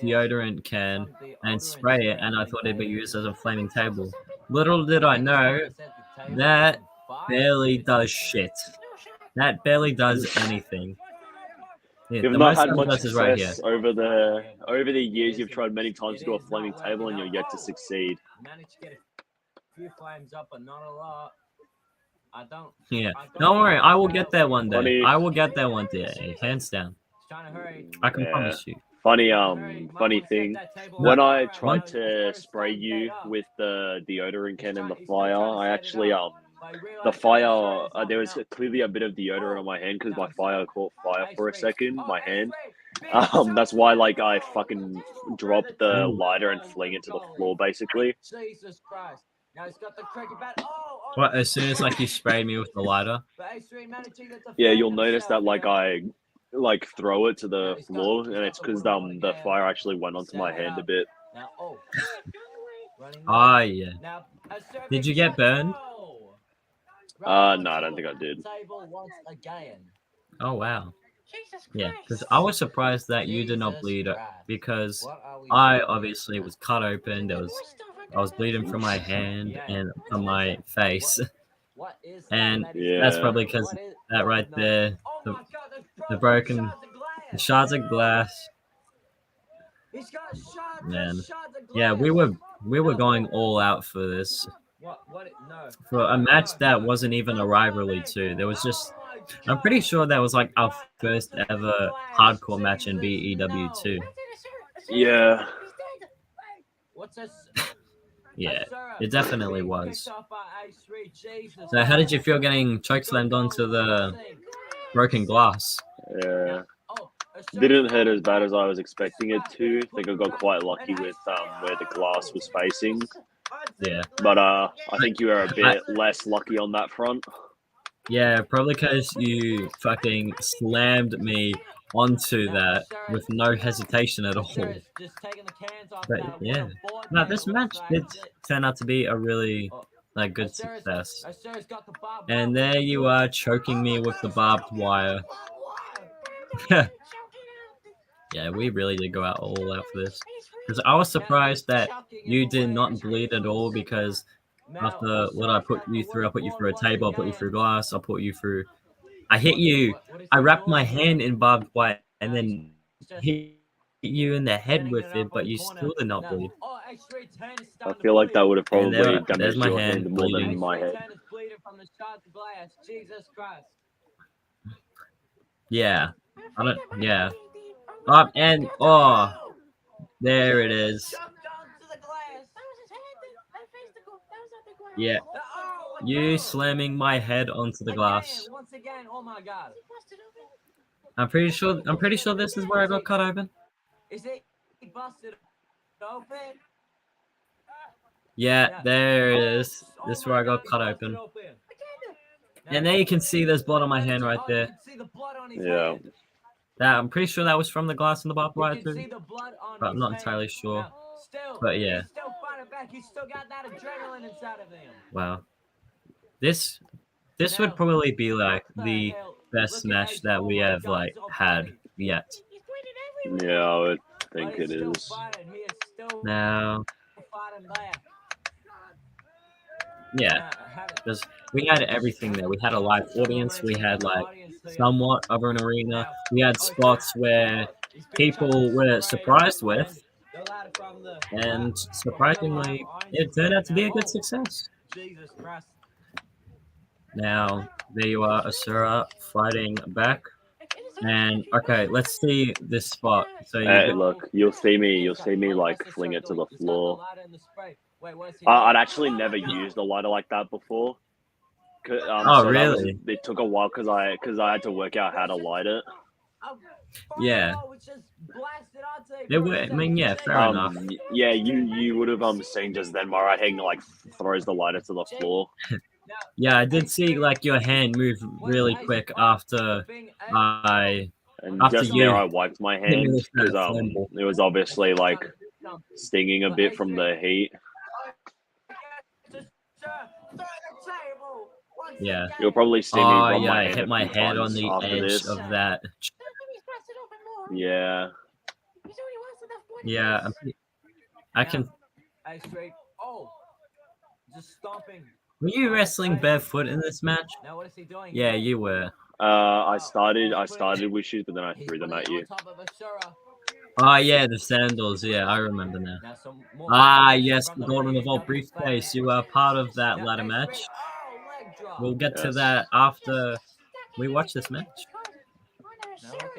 A: deodorant can and spray it, and I thought it'd be used as a flaming table. Little did I know that barely does shit. That barely does anything. Yeah,
B: You've
A: the
B: not
A: most
B: had
A: it
B: much
A: does is right here.
B: success over the years. You've tried many times to do a flaming table, and you're yet to succeed.
A: Yeah, don't worry, I will get there one day.
B: Funny,
A: I will get there one day, hands down. I can
B: yeah.
A: promise you.
B: Funny thing.
A: No,
B: When I
A: one.
B: tried to spray you with the deodorant can in the fire, I actually the fire there was clearly a bit of deodorant on my hand because my fire caught fire for a second. My hand. That's why like I fucking dropped the
A: Ooh.
B: lighter and fling it to the floor basically.
A: What? As soon as like you sprayed me with the lighter.
B: Yeah, you'll notice that like I like throw it to the floor, and it's because the fire actually went onto my hand a bit.
A: Ah, yeah. Did you get burned?
B: No, I don't think I did.
A: Oh wow. Yeah, because I was surprised that you did not bleed because I obviously was cut open. I was bleeding from my hand and from my face, and that's
B: Yeah,
A: probably because that right there, the broken the shards of glass. Man, yeah, we were going all out for this. For a match that wasn't even a rivalry too. There was just I'm pretty sure that was like our first ever hardcore match in BEW too.
B: yeah.
A: Yeah, it definitely was. So how did you feel getting chokeslammed onto the broken glass?
B: Yeah. Didn't hurt as bad as I was expecting it to. I think I got quite lucky with where the glass was facing.
A: Yeah.
B: But I think you were a
A: I,
B: bit less lucky on that front.
A: yeah, probably because you fucking slammed me onto that with no hesitation at all. But yeah, no, this match did turn out to be a really like good success. And there you are choking me with the barbed wire. Yeah, we really did go out all out for this. Because I was surprised that you did not bleed at all because after what I put you through a table, I put you through glass, I hit you, I wrapped my hand in barbed wire and then hit you in the head with it, but you still did not bleed.
B: I feel like that would have
A: And
B: probably
A: there's
B: damaged
A: my
B: your hand
A: hand
B: more than
A: bleeding.
B: my head.
A: Yeah. I don't, yeah. And, there it is. Yeah. You slamming my head onto the glass. again. Oh my god. I'm pretty sure this is where I got cut open. Is it busted open? Yeah, there it is. This is where I got cut open. And there you can see there's blood on my hand right there.
B: Yeah.
A: That I'm pretty sure that was from the glass in the barbed wire too, but I'm not entirely sure. But yeah. Wow. This would probably be like the best match that we have like had yet.
B: Yeah, I would think it is.
A: Now, yeah, because we had everything there. We had a live audience. We had like somewhat of an arena. We had spots where people were surprised with, and surprisingly, it turned out to be a good success. Now, there you are, Asura fighting back. And okay, let's see this spot. So you
B: Look, you'll see me like fling it to the floor. I'd actually never used a lighter like that before.
A: Oh,
B: so
A: really?
B: It took a while because I had to work out how to light it.
A: Yeah. I mean, yeah, fair enough.
B: Yeah, you would have seen just then my right hand like throws the lighter to the floor.
A: Yeah, I did see like your hand move really quick after I
B: And
A: after
B: just
A: you
B: there, I wiped my
A: hit me
B: hand
A: with
B: because
A: that flame ball.
B: it was obviously like stinging a bit from the heat.
A: Yeah.
B: You'll probably see me
A: Oh
B: rub
A: yeah,
B: my
A: I
B: hand
A: hit
B: a
A: my
B: few
A: head on
B: times
A: the
B: after
A: edge
B: this.
A: of that.
B: Yeah.
A: Yeah, I can.
C: Just stomping.
A: Were you wrestling barefoot in this match?
C: Now what is he doing?
A: Yeah, you were.
B: I started with shoes, but then I threw them at you.
A: Oh yeah, the sandals. Yeah, I remember now. Ah yes, the Golden Evolved briefcase. You were part of that ladder match. We'll get to that after we watch this match.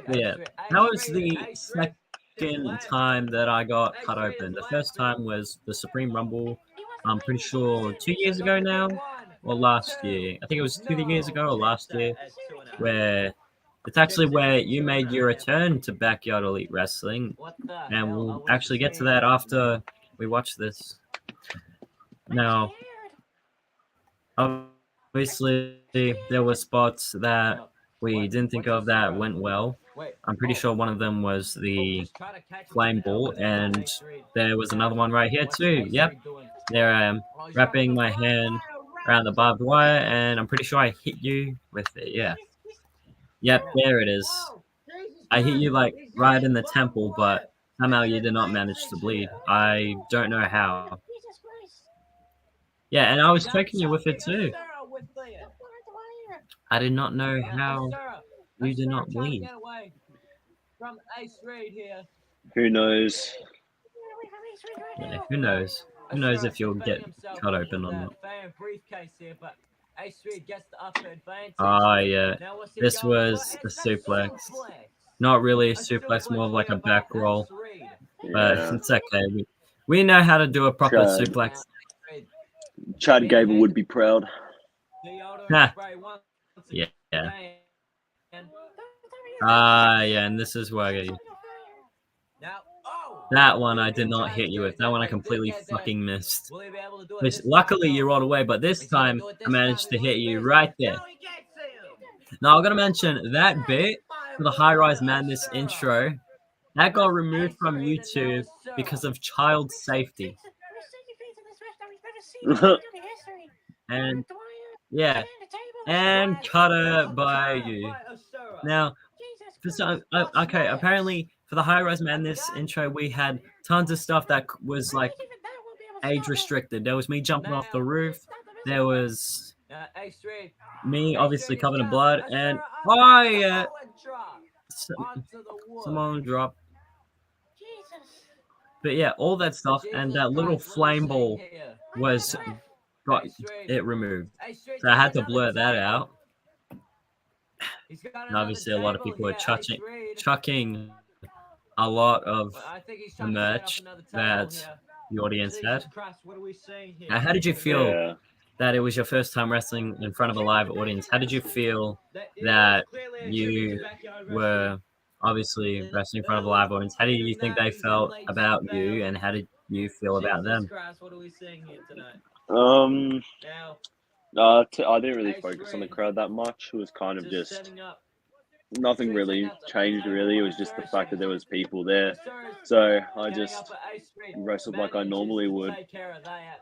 A: But yeah, that was the second time that I got cut open. The first time was the Supreme Rumble. I'm pretty sure 2 years ago now, or last year. I think it was 2 years ago or last year, where it's actually where you made your return to Backyard Elite Wrestling, and we'll actually get to that after we watch this. Now, obviously, there were spots that we didn't think of that went well. I'm pretty sure one of them was the flame ball, and there was another one right here too. Yep, there I am, wrapping my hand around the barbed wire, and I'm pretty sure I hit you with it. Yeah. Yep, there it is. I hit you like right in the temple, but somehow you did not manage to bleed. I don't know how. Yeah, and I was choking you with it too. I did not know how you did not bleed.
B: Who knows?
A: Yeah, who knows? Who knows if you'll get cut open or not? Ah, yeah. This was a suplex. Not really a suplex, more of like a back roll. But
B: Yeah.
A: it's okay. We know how to do a proper
B: Chad.
A: suplex.
B: Chad Gable would be proud.
A: Yeah. Ah, yeah, and this is where I get you. That one I did not hit you with. That one I completely fucking missed. Which luckily you rolled away, but this time I managed to hit you right there. Now I'm gonna mention that bit for the High Rise Madness intro. That got removed from YouTube because of child safety. And yeah, and cut by you. Now, for some, okay, apparently for the High Rise Madness intro, we had tons of stuff that was like age restricted. There was me jumping off the roof. There was me obviously covered in blood, and oh yeah, someone dropped. But yeah, all that stuff and that little flame ball got it removed. So I had to blur that out. And obviously, a lot of people were chucking a lot of the merch that the audience had. How did you feel that it was your first time wrestling in front of a live audience. How did you feel that you were obviously wrestling in front of a live audience? How did you think they felt about you, and how did you feel about
C: Jesus
A: them?
C: Christ, what are we seeing here tonight?
B: Um,
C: Now,
B: I didn't really
C: Ace
B: focus on the
C: Reed,
B: crowd that much. It was kind of
C: just
B: just
C: setting up.
B: nothing
C: Street's
B: really
C: announced at the
B: changed.
C: table.
B: Really, it was just the
C: Asura's
B: fact that there was people there.
C: Asura's
B: So I
C: getting up
B: just
C: at Ace Reed.
B: wrestled like I
C: Manages
B: normally
C: to
B: would.
C: take care of that.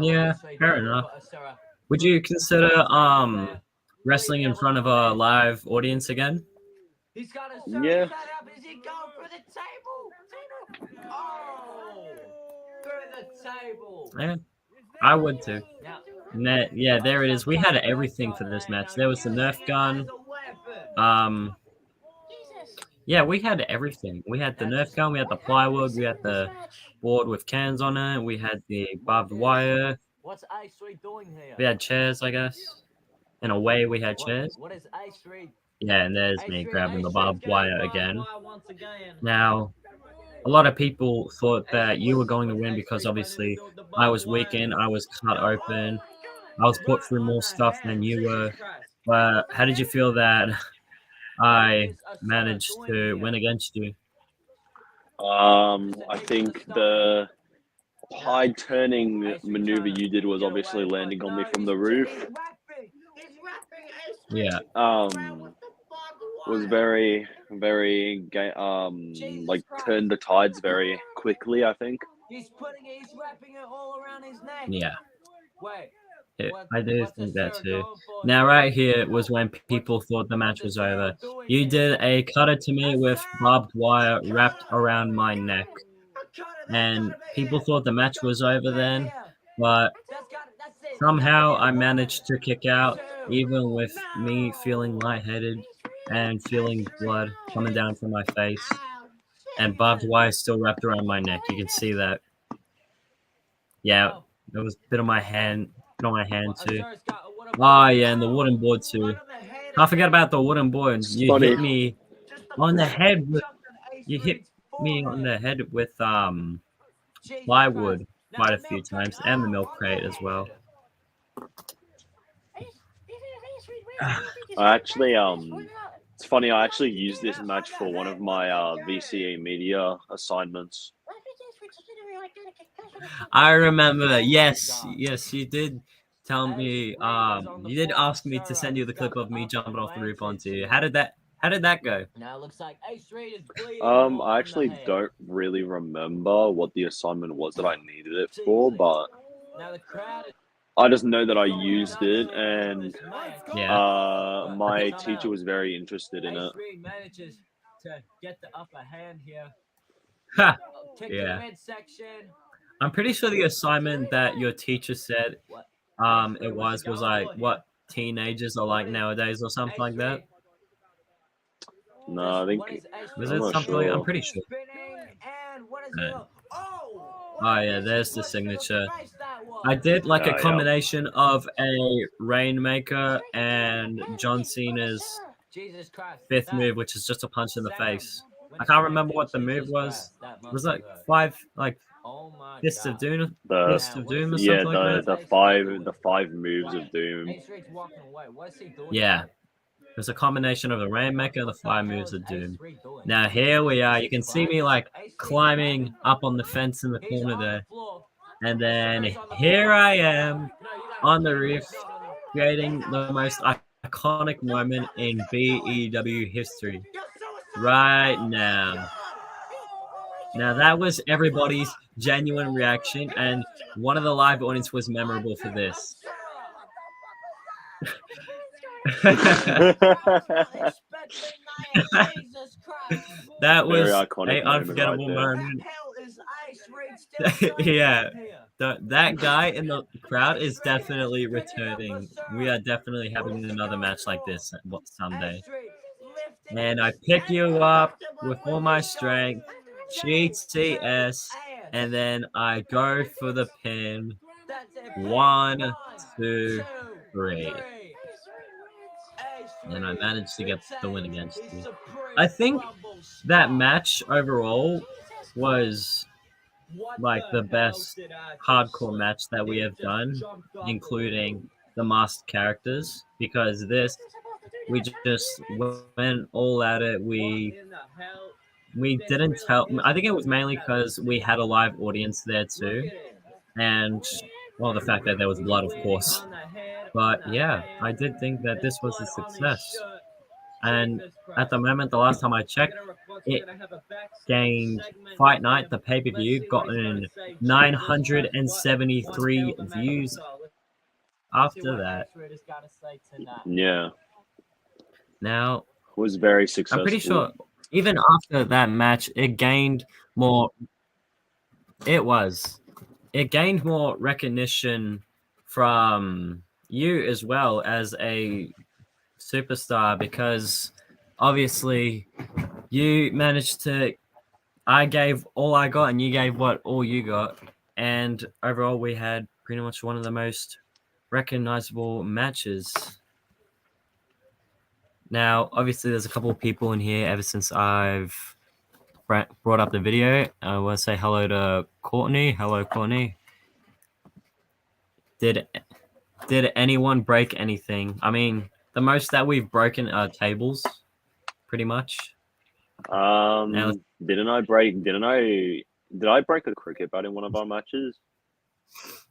A: Yeah,
C: Ace Reed
A: fair
C: there, we've
A: enough.
C: got Asura.
A: Would you consider
C: There.
A: wrestling in front of a live audience again?
C: He's got Asura
B: Yeah.
C: set up. Is he going for the table? Oh! Through the table.
A: Yeah, I would too.
C: Now,
A: Yeah, there it is. We had everything for this match. There was the Nerf gun. Yeah, we had everything. We had the Nerf gun. We had the plywood. We had the board with cans on it. We had the barbed wire.
C: What's Ace Reed doing here?
A: We had chairs, I guess. In a way, we had chairs.
C: What is Ace Reed?
A: Yeah, and there's me grabbing the barbed wire again.
C: Once again.
A: Now, a lot of people thought that you were going to win because obviously I was weakened. I was cut open. I was put through more stuff than you were. But how did you feel that I managed to win against you?
B: I think the hide turning maneuver you did was obviously landing on me from the roof.
A: Yeah.
B: Was very, very like turned the tides very quickly. I think.
C: He's wrapping it all around his neck.
A: Yeah.
C: Wait.
A: I do think that too. Now, right here was when people thought the match was over. You did a cutter to me with barbed wire wrapped around my neck. And people thought the match was over then, but somehow I managed to kick out, even with me feeling lightheaded and feeling blood coming down from my face. And barbed wire still wrapped around my neck. You can see that. Yeah, there was a bit on my hand too. Oh yeah, and the wooden board too. I forget about the wooden board. You
B: Funny.
A: hit me on the head with plywood quite a few times, and the milk crate as well.
B: I actually it's funny. I actually used this match for one of my VCE media assignments.
A: I remember. Yes, you did tell me. You did ask me to send you the clip of me jumping off the roof onto you. How did that go?
C: Now it looks like Ace Reed is bleeding.
B: I actually don't really remember what the assignment was that I needed it for, but
C: Now the crowd is
B: I just know that I used it, and
A: Yeah.
B: my teacher was very interested in it.
C: Ace Reed manages to get the upper hand here.
A: Ha!
C: Kick
A: Yeah.
C: the midsection.
A: I'm pretty sure the assignment that your teacher said it was like what teenagers are like nowadays or something like that.
B: No, I think
A: Was
B: I'm
A: it
B: not
A: something like, I'm
B: sure.
A: pretty sure.
C: And what is
A: Right.
C: it? Oh
A: yeah, there's the signature. I did like a
B: Yeah.
A: combination of a Rainmaker and John Cena's
C: Jesus Christ.
A: fifth move, which is just a punch in the face. I can't remember what the move was. It was like Fists of Doom, Fist of Doom or
B: Yeah,
A: something like that.
B: the five moves of Doom.
C: Ace Reed's walking away. What is he doing?
A: Yeah. It was a combination of the Rainmaker and the 5 moves of Doom. Now here we are. You can see me like climbing up on the fence in the corner there. And then here I am on the roof, creating the most iconic moment in BEW history. Right now. Now that was everybody's genuine reaction, and one of the live audience was memorable for this. That was
B: Very iconic
A: an
B: moment
A: unforgettable
B: right
A: moment. Yeah, that guy in the crowd is definitely returning. We are definitely having another match like this someday. And I pick you up with all my strength, GTS, and then I go for the pin. 1, 2, 3. And I managed to get the win against you. I think that match overall was like the best hardcore match that we have done, including the masked characters, because this we just went all at it. We didn't tell. I think it was mainly because we had a live audience there too, and well, the fact that there was blood, of course. But yeah, I did think that this was a success. And at the moment, the last time I checked, it gained Fight Night, the pay per view, gotten 973 views after that.
B: Yeah,
A: Now,
B: was very
A: I'm pretty
B: successful.
A: sure even after that match, it gained more. It was. It gained more recognition from you as well as a superstar because obviously you managed to. I gave all I got and you gave what all you got, and overall we had pretty much one of the most recognizable matches. Now, obviously, there's a couple of people in here ever since I've brought up the video. I want to say hello to Courtney. Hello, Courtney. Did anyone break anything? I mean, the most that we've broken are tables, pretty much. Now,
B: Did I break a cricket bat in one of our matches?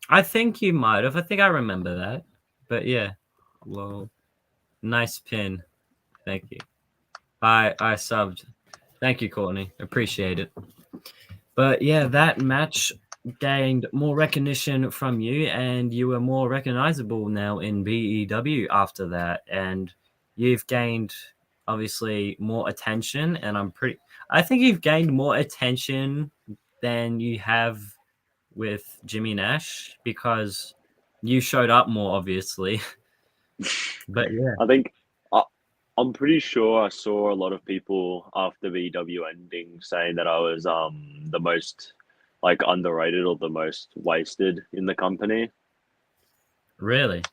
A: I think you might have. I think I remember that. But yeah, well, nice pin. Thank you. I subbed. Thank you, Courtney. Appreciate it. But yeah, that match gained more recognition from you, and you were more recognizable now in BEW after that. And you've gained obviously more attention, and I think you've gained more attention than you have with Jimmy Nash because you showed up more, obviously. But yeah,
B: I think I'm pretty sure I saw a lot of people after VW ending saying that I was the most like underrated or the most wasted in the company.
A: really.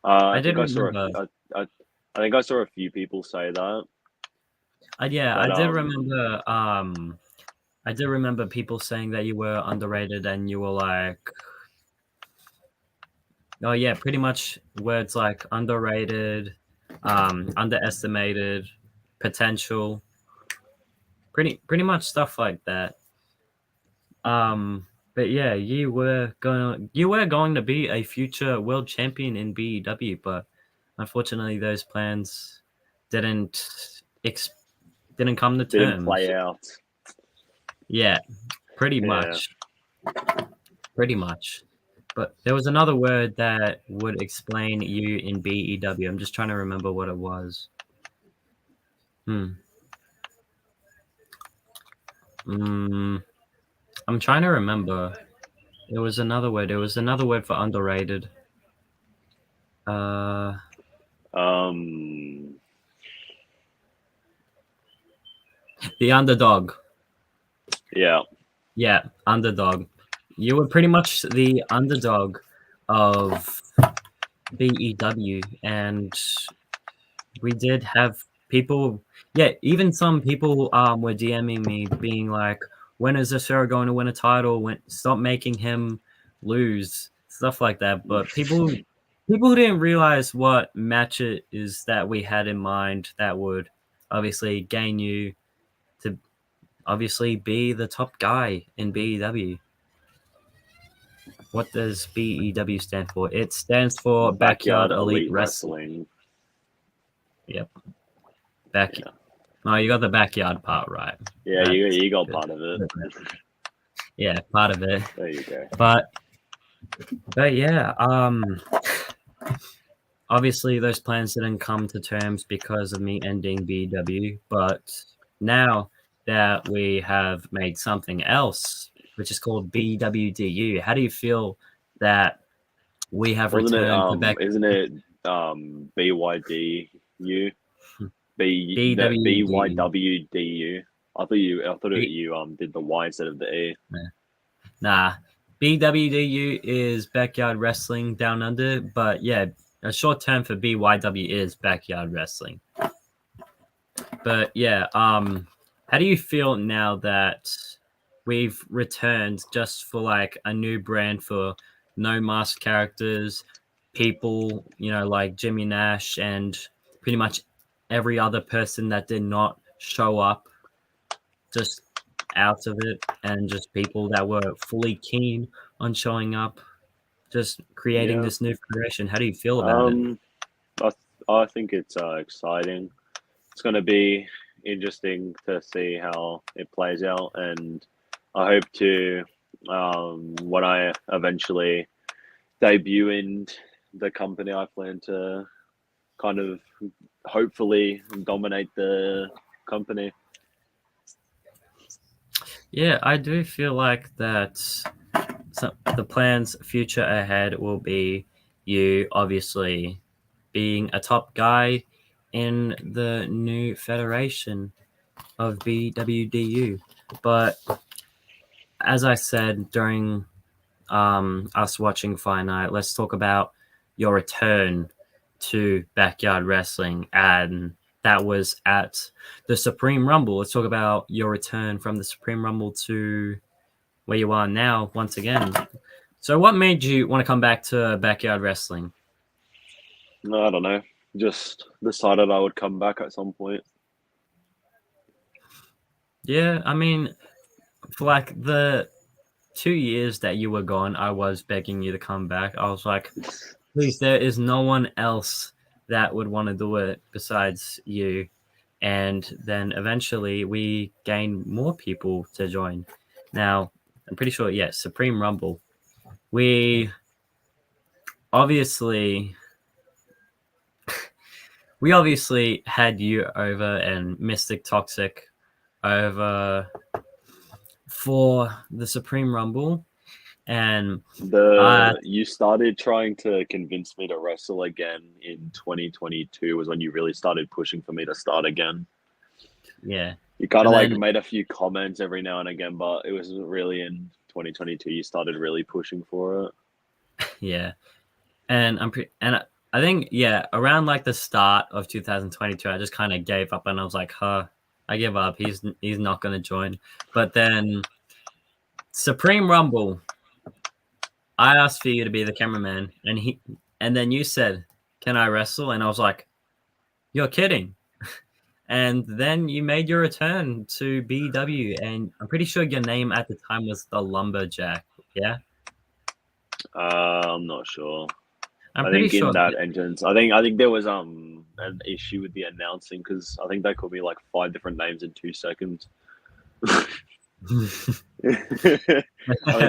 B: I
A: I did
B: think I saw
A: remember.
B: I think I saw a few people say that.
A: Yeah,
B: But
A: I did remember. I do remember people saying that you were underrated, and you were like, "Oh yeah," pretty much words like underrated, underestimated, potential, pretty much stuff like that. But yeah, you were going to be a future world champion in BEW, but unfortunately, those plans didn't didn't come to
B: didn't
A: terms.
B: play out.
A: Yeah, pretty much. Pretty much. But there was another word that would explain you in BEW. I'm just trying to remember what it was. I'm trying to remember. It was another word. It was another word for underrated. The underdog.
B: Yeah.
A: Yeah, underdog. You were pretty much the underdog of BEW, and we did have people. Yeah, even some people were DMing me, being like, "When is Asura going to win a title? When stop making him lose?" Stuff like that. But people didn't realize what match it is that we had in mind that would obviously gain you to obviously be the top guy in BEW. What does BEW stand for? It stands for Backyard Elite Wrestling. Yep. Backyard. Yeah. Oh, you got the backyard part right.
B: Yeah, you got part of it.
A: Yeah, part of it.
B: There you go.
A: But yeah, obviously those plans didn't come to terms because of me ending BW. But now that we have made something else, which is called BWDU, how do you feel that we have returned to back?
B: Isn't it BYDU? BYWDU. I thought you did the Y instead of the E.
A: Nah. BWDU is Backyard Wrestling Down Under, but yeah, a short term for BYW is Backyard Wrestling. But yeah, how do you feel now that we've returned just for like a new brand for no mask characters, people, like Jimmy Nash and pretty much every other person that did not show up just out of it, and just people that were fully keen on showing up, just creating
B: Yeah.
A: this new federation. How do you feel about it?
B: I I think it's exciting. It's going to be interesting to see how it plays out, and I hope to when I eventually debut in the company, I plan to kind of hopefully dominate the company.
A: Yeah, I do feel like that the plans future ahead will be you obviously being a top guy in the new federation of BWDU. But as I said during us watching Fight Night, let's talk about your return to backyard wrestling, and that was at the Supreme Rumble. Let's talk about your return from the Supreme Rumble to where you are now once again. So what made you want to come back to backyard wrestling?
B: I don't know. Just decided I would come back at some point.
A: Yeah, I mean, for like the 2 years that you were gone, I was begging you to come back. I was like, please, there is no one else that would want to do it besides you. And then eventually we gained more people to join. Now, I'm pretty sure, yes, Supreme Rumble. We obviously had you over and Mystic Toxic over for the Supreme Rumble. And
B: You started trying to convince me to wrestle again in 2022 was when you really started pushing for me to start again.
A: yeah,
B: You kind of
A: And
B: like
A: then-
B: made a few comments every now and again, but it was really in 2022 you started really pushing for it.
A: yeah, and I think around like the start of 2022, I just kind of gave up, and I was like, I give up. He's not going to join. But then Supreme Rumble, I asked for you to be the cameraman, and then you said, "Can I wrestle?" And I was like, "You're kidding." And then you made your return to BW, and I'm pretty sure your name at the time was the Lumberjack. Yeah,
B: I'm not sure.
A: I'm
B: I
A: pretty
B: think in
A: sure.
B: that entrance, I think there was an issue with the announcing because I think they called me like 5 different names in 2 seconds. I think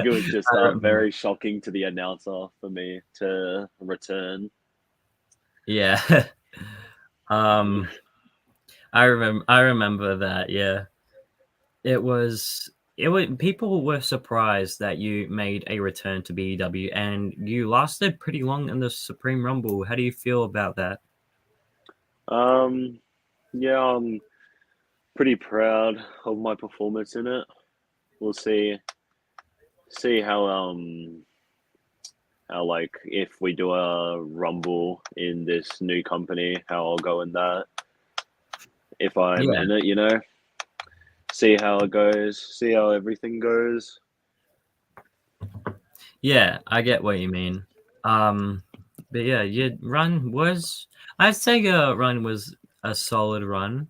B: it was just very shocking to the announcer for me to return.
A: Yeah. I remember that. Yeah. It was people were surprised that you made a return to BEW, and you lasted pretty long in the Supreme Rumble. How do you feel about that?
B: Yeah, I'm pretty proud of my performance in it. We'll see how like if we do a rumble in this new company, how I'll go in that. If I'm
A: Yeah.
B: in it, see how it goes, see how everything goes.
A: Yeah, I get what you mean. But yeah, I'd say your run was a solid run.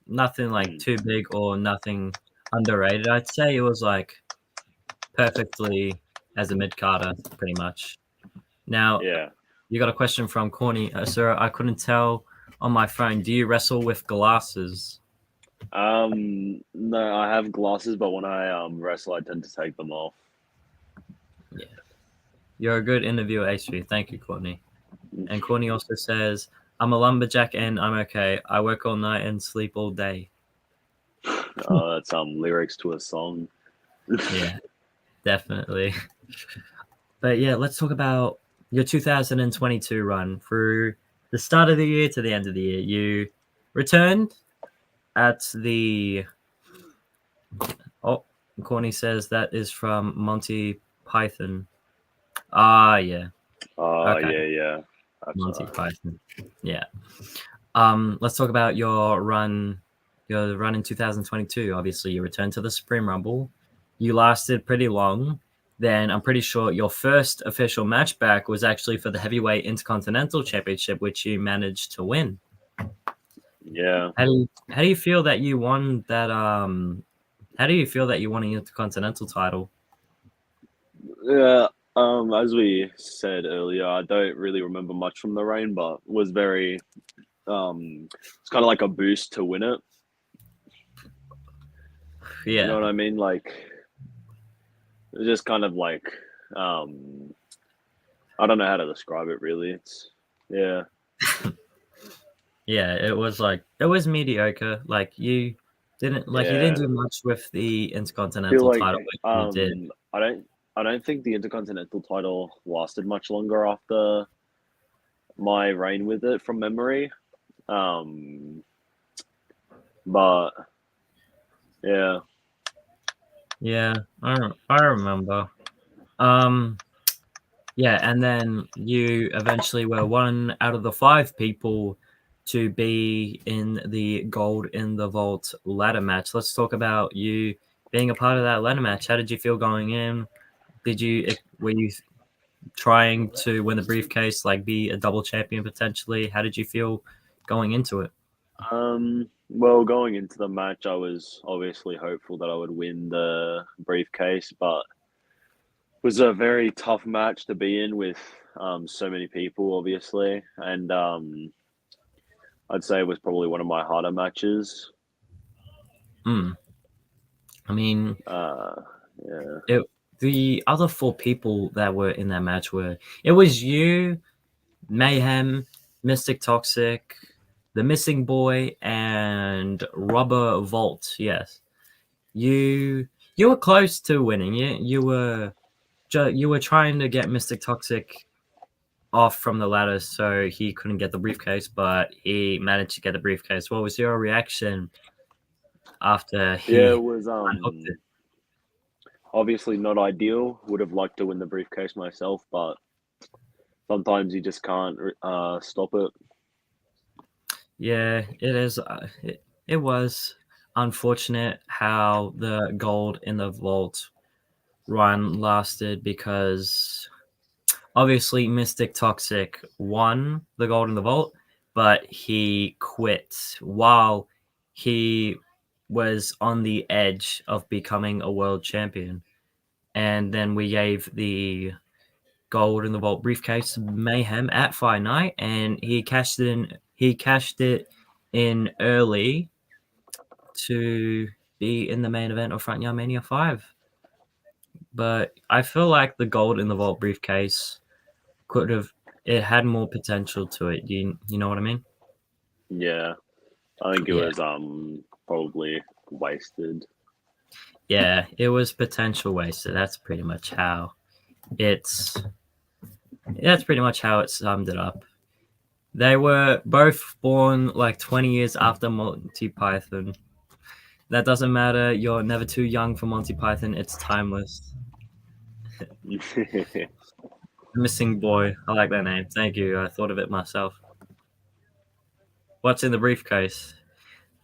A: Nothing like too big or nothing underrated. I'd say it was like perfectly as a mid-carder, pretty much. Now,
B: Yeah.
A: you got a question from Corny. Sir, I couldn't tell on my phone. Do you wrestle with glasses?
B: No, I have glasses, but when I wrestle, I tend to take them off.
A: Yeah. You're a good interviewer, H3. Thank you, Courtney. And Courtney also says, I'm a lumberjack and I'm okay. I work all night and sleep all day.
B: That's lyrics to a song.
A: Yeah, definitely. But yeah, let's talk about your 2022 run through the start of the year to the end of the year. You returned at the. Oh, Corny says that is from Monty Python. Ah, yeah. Okay.
B: Yeah. That's
A: Monty
B: right.
A: Python. Yeah. Let's talk about your run in 2022. Obviously, you returned to the Supreme Rumble. you lasted pretty long. Then I'm pretty sure your first official match back was actually for the heavyweight intercontinental championship, which you managed to win.
B: Yeah.
A: How do you feel that you won that? How do you feel that you won an intercontinental title?
B: Yeah. As we said earlier, I don't really remember much from the reign, but was very it's kind of like a boost to win it.
A: Yeah,
B: You know what I mean? Like it's just kind of like um I don't know how to describe it really. It's yeah.
A: yeah. It was mediocre. Like you didn't
B: Yeah.
A: do much with the
B: I feel
A: intercontinental
B: like
A: title, but you did.
B: I don't think the Intercontinental title lasted much longer after my reign with it from memory. Um but yeah.
A: Yeah, I remember. Um, yeah, and then you eventually were one out of the 5 people to be in the Gold in the Vault ladder match. Let's talk about you being a part of that ladder match. How did you feel going in? Were you trying to win the briefcase, like be a double champion potentially? How did you feel going into it?
B: Well, going into the match, I was obviously hopeful that I would win the briefcase, but it was a very tough match to be in with so many people, obviously, and I'd say it was probably one of my harder matches.
A: Hmm. I mean,
B: Uh, yeah,
A: the other 4 people that were in that match were it was you, Mayhem, Mystic Toxic, the Missing Boy, and Rubber Vault. Yes, you were close to winning. You were trying to get Mystic Toxic off from the ladder so he couldn't get the briefcase, but he managed to get the briefcase. What was your reaction after
B: yeah,
A: he
B: it was
A: unhooked it?
B: obviously not ideal. Would have liked to win the briefcase myself, but sometimes you just can't stop it.
A: Yeah, it is. It was unfortunate how the gold in the vault run lasted because obviously Mystic Toxic won the gold in the vault, but he quit while he was on the edge of becoming a world champion. And then we gave the gold in the vault briefcase to Mayhem at Fight Night, and he cashed it in. He cashed it in early to be in the main event of Frontyard Mania 5. But I feel like the gold in the vault briefcase could have it had more potential to it. You know what I mean?
B: Yeah, I think it
A: Yeah.
B: was probably wasted.
A: Yeah, it was potential wasted. It's that's pretty much how it summed it up. They were both born like 20 years after Monty Python. That doesn't matter. You're never too young for Monty Python. It's timeless. Missing Boy. I like that name. Thank you. I thought of it myself. What's in the briefcase?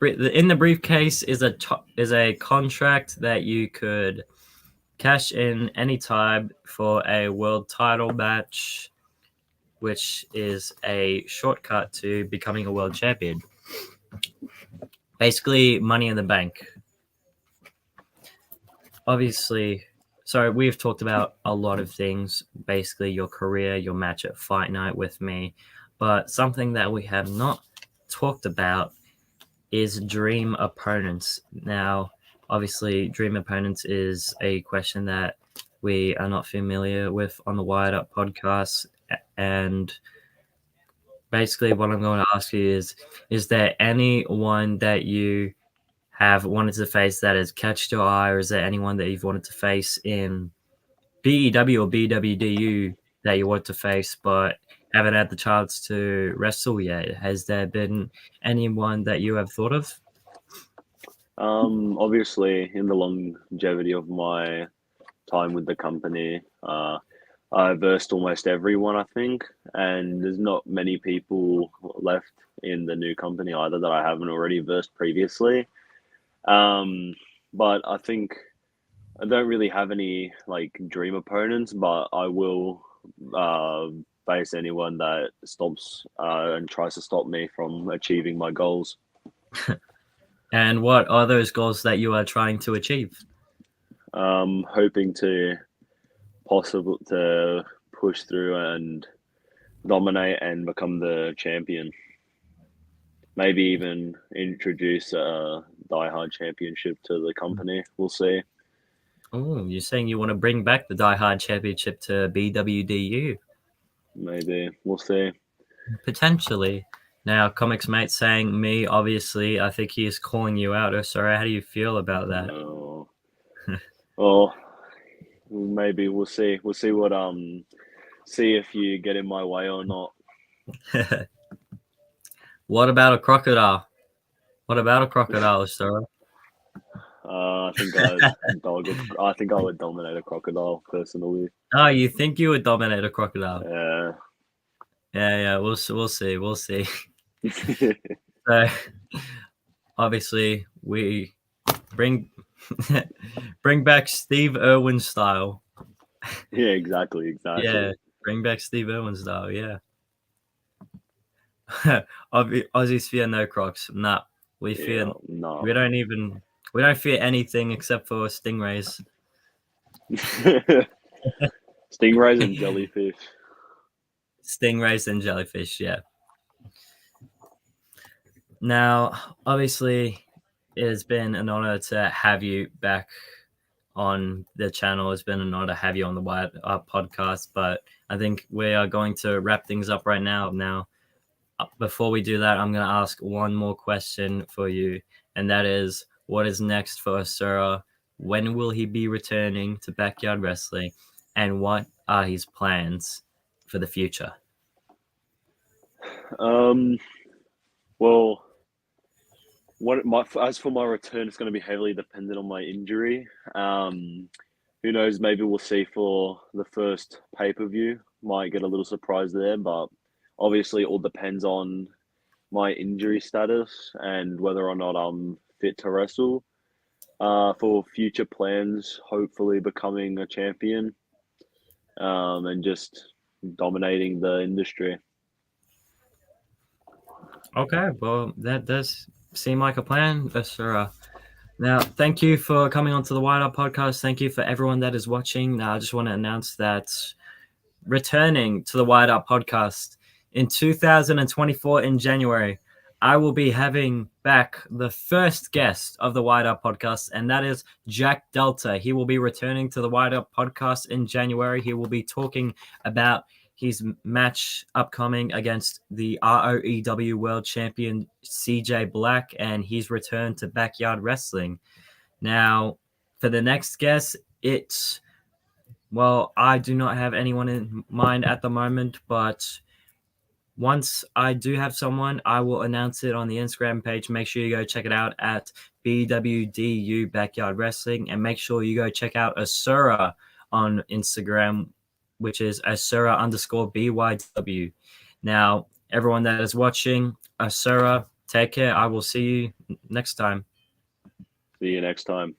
A: In the briefcase is a contract that you could cash in anytime for a world title match, which is a shortcut to becoming a world champion. Basically, money in the bank. Obviously, so we've talked about a lot of things, basically your career, your match at Fight Night with me, but something that we have not talked about is dream opponents. Now, obviously, dream opponents is a question that we are not familiar with on the Wired Up podcast. And basically, what I'm going to ask you is there anyone that you have wanted to face that has catched your eye, or is there anyone that you've wanted to face in BEW or BWDU that you want to face but haven't had the chance to wrestle yet? Has there been anyone that you have thought of?
B: Obviously, in the longevity of my time with the company, I versed almost everyone, I think, and there's not many people left in the new company either that I haven't already versed previously. Um, but I think I don't really have any like dream opponents, but I will face anyone that stops and tries to stop me from achieving my goals.
A: And what are those goals that you are trying to achieve?
B: Hoping to push through and dominate and become the champion. Maybe even introduce a diehard championship to the company. We'll see.
A: Oh, you're saying you want to bring back the Die Hard Championship to BWDU?
B: Maybe we'll see.
A: Potentially. Now, Comics Mate saying me, obviously, I think he is calling you out. Asura, how do you feel about that?
B: No. Well, maybe we'll see. We'll see what see if you get in my way or not.
A: What about a crocodile? What about a crocodile, Asura?
B: I think I think I would dominate a crocodile personally.
A: Oh, you think you would dominate a crocodile?
B: Yeah.
A: Yeah. We'll see. We'll see. So, obviously, we bring bring back Steve Irwin style.
B: Yeah, exactly.
A: Yeah, bring back Steve Irwin style. Yeah. Aussies fear no crocs. Nah, we fear.
B: Yeah, no.
A: We don't fear anything except for stingrays.
B: Stingrays and jellyfish.
A: Stingrays and jellyfish. Yeah. Now, obviously, it has been an honor to have you back on the channel. It's been an honor to have you on the Wired Up podcast, but I think we are going to wrap things up right now. Now, before we do that, I'm going to ask one more question for you, and that is, what is next for Asura? When will he be returning to Backyard Wrestling, and what are his plans for the future?
B: Well, as for my return, it's going to be heavily dependent on my injury. Who knows? Maybe we'll see for the first pay-per-view. Might get a little surprise there, but obviously, it all depends on my injury status and whether or not I'm fit to wrestle. For future plans, hopefully becoming a champion, and just dominating the industry.
A: Okay, well, that does seem like a plan, Asura. Now, thank you for coming onto the Wired Up podcast. Thank you for everyone that is watching. Now, I just want to announce that returning to the Wired Up podcast in 2024 in January, I will be having back the first guest of the Wired Up podcast, and that is Jack Delta. He will be returning to the Wired Up podcast in January. He will be talking about his match upcoming against the ROEW World Champion CJ Black and his return to Backyard Wrestling. Now, for the next guest, I do not have anyone in mind at the moment, but once I do have someone, I will announce it on the Instagram page. Make sure you go check it out at BWDU Backyard Wrestling, and make sure you go check out Asura on Instagram, which is Asura_BYW. Now, everyone that is watching, Asura, take care. I will see you next time.
B: See you next time.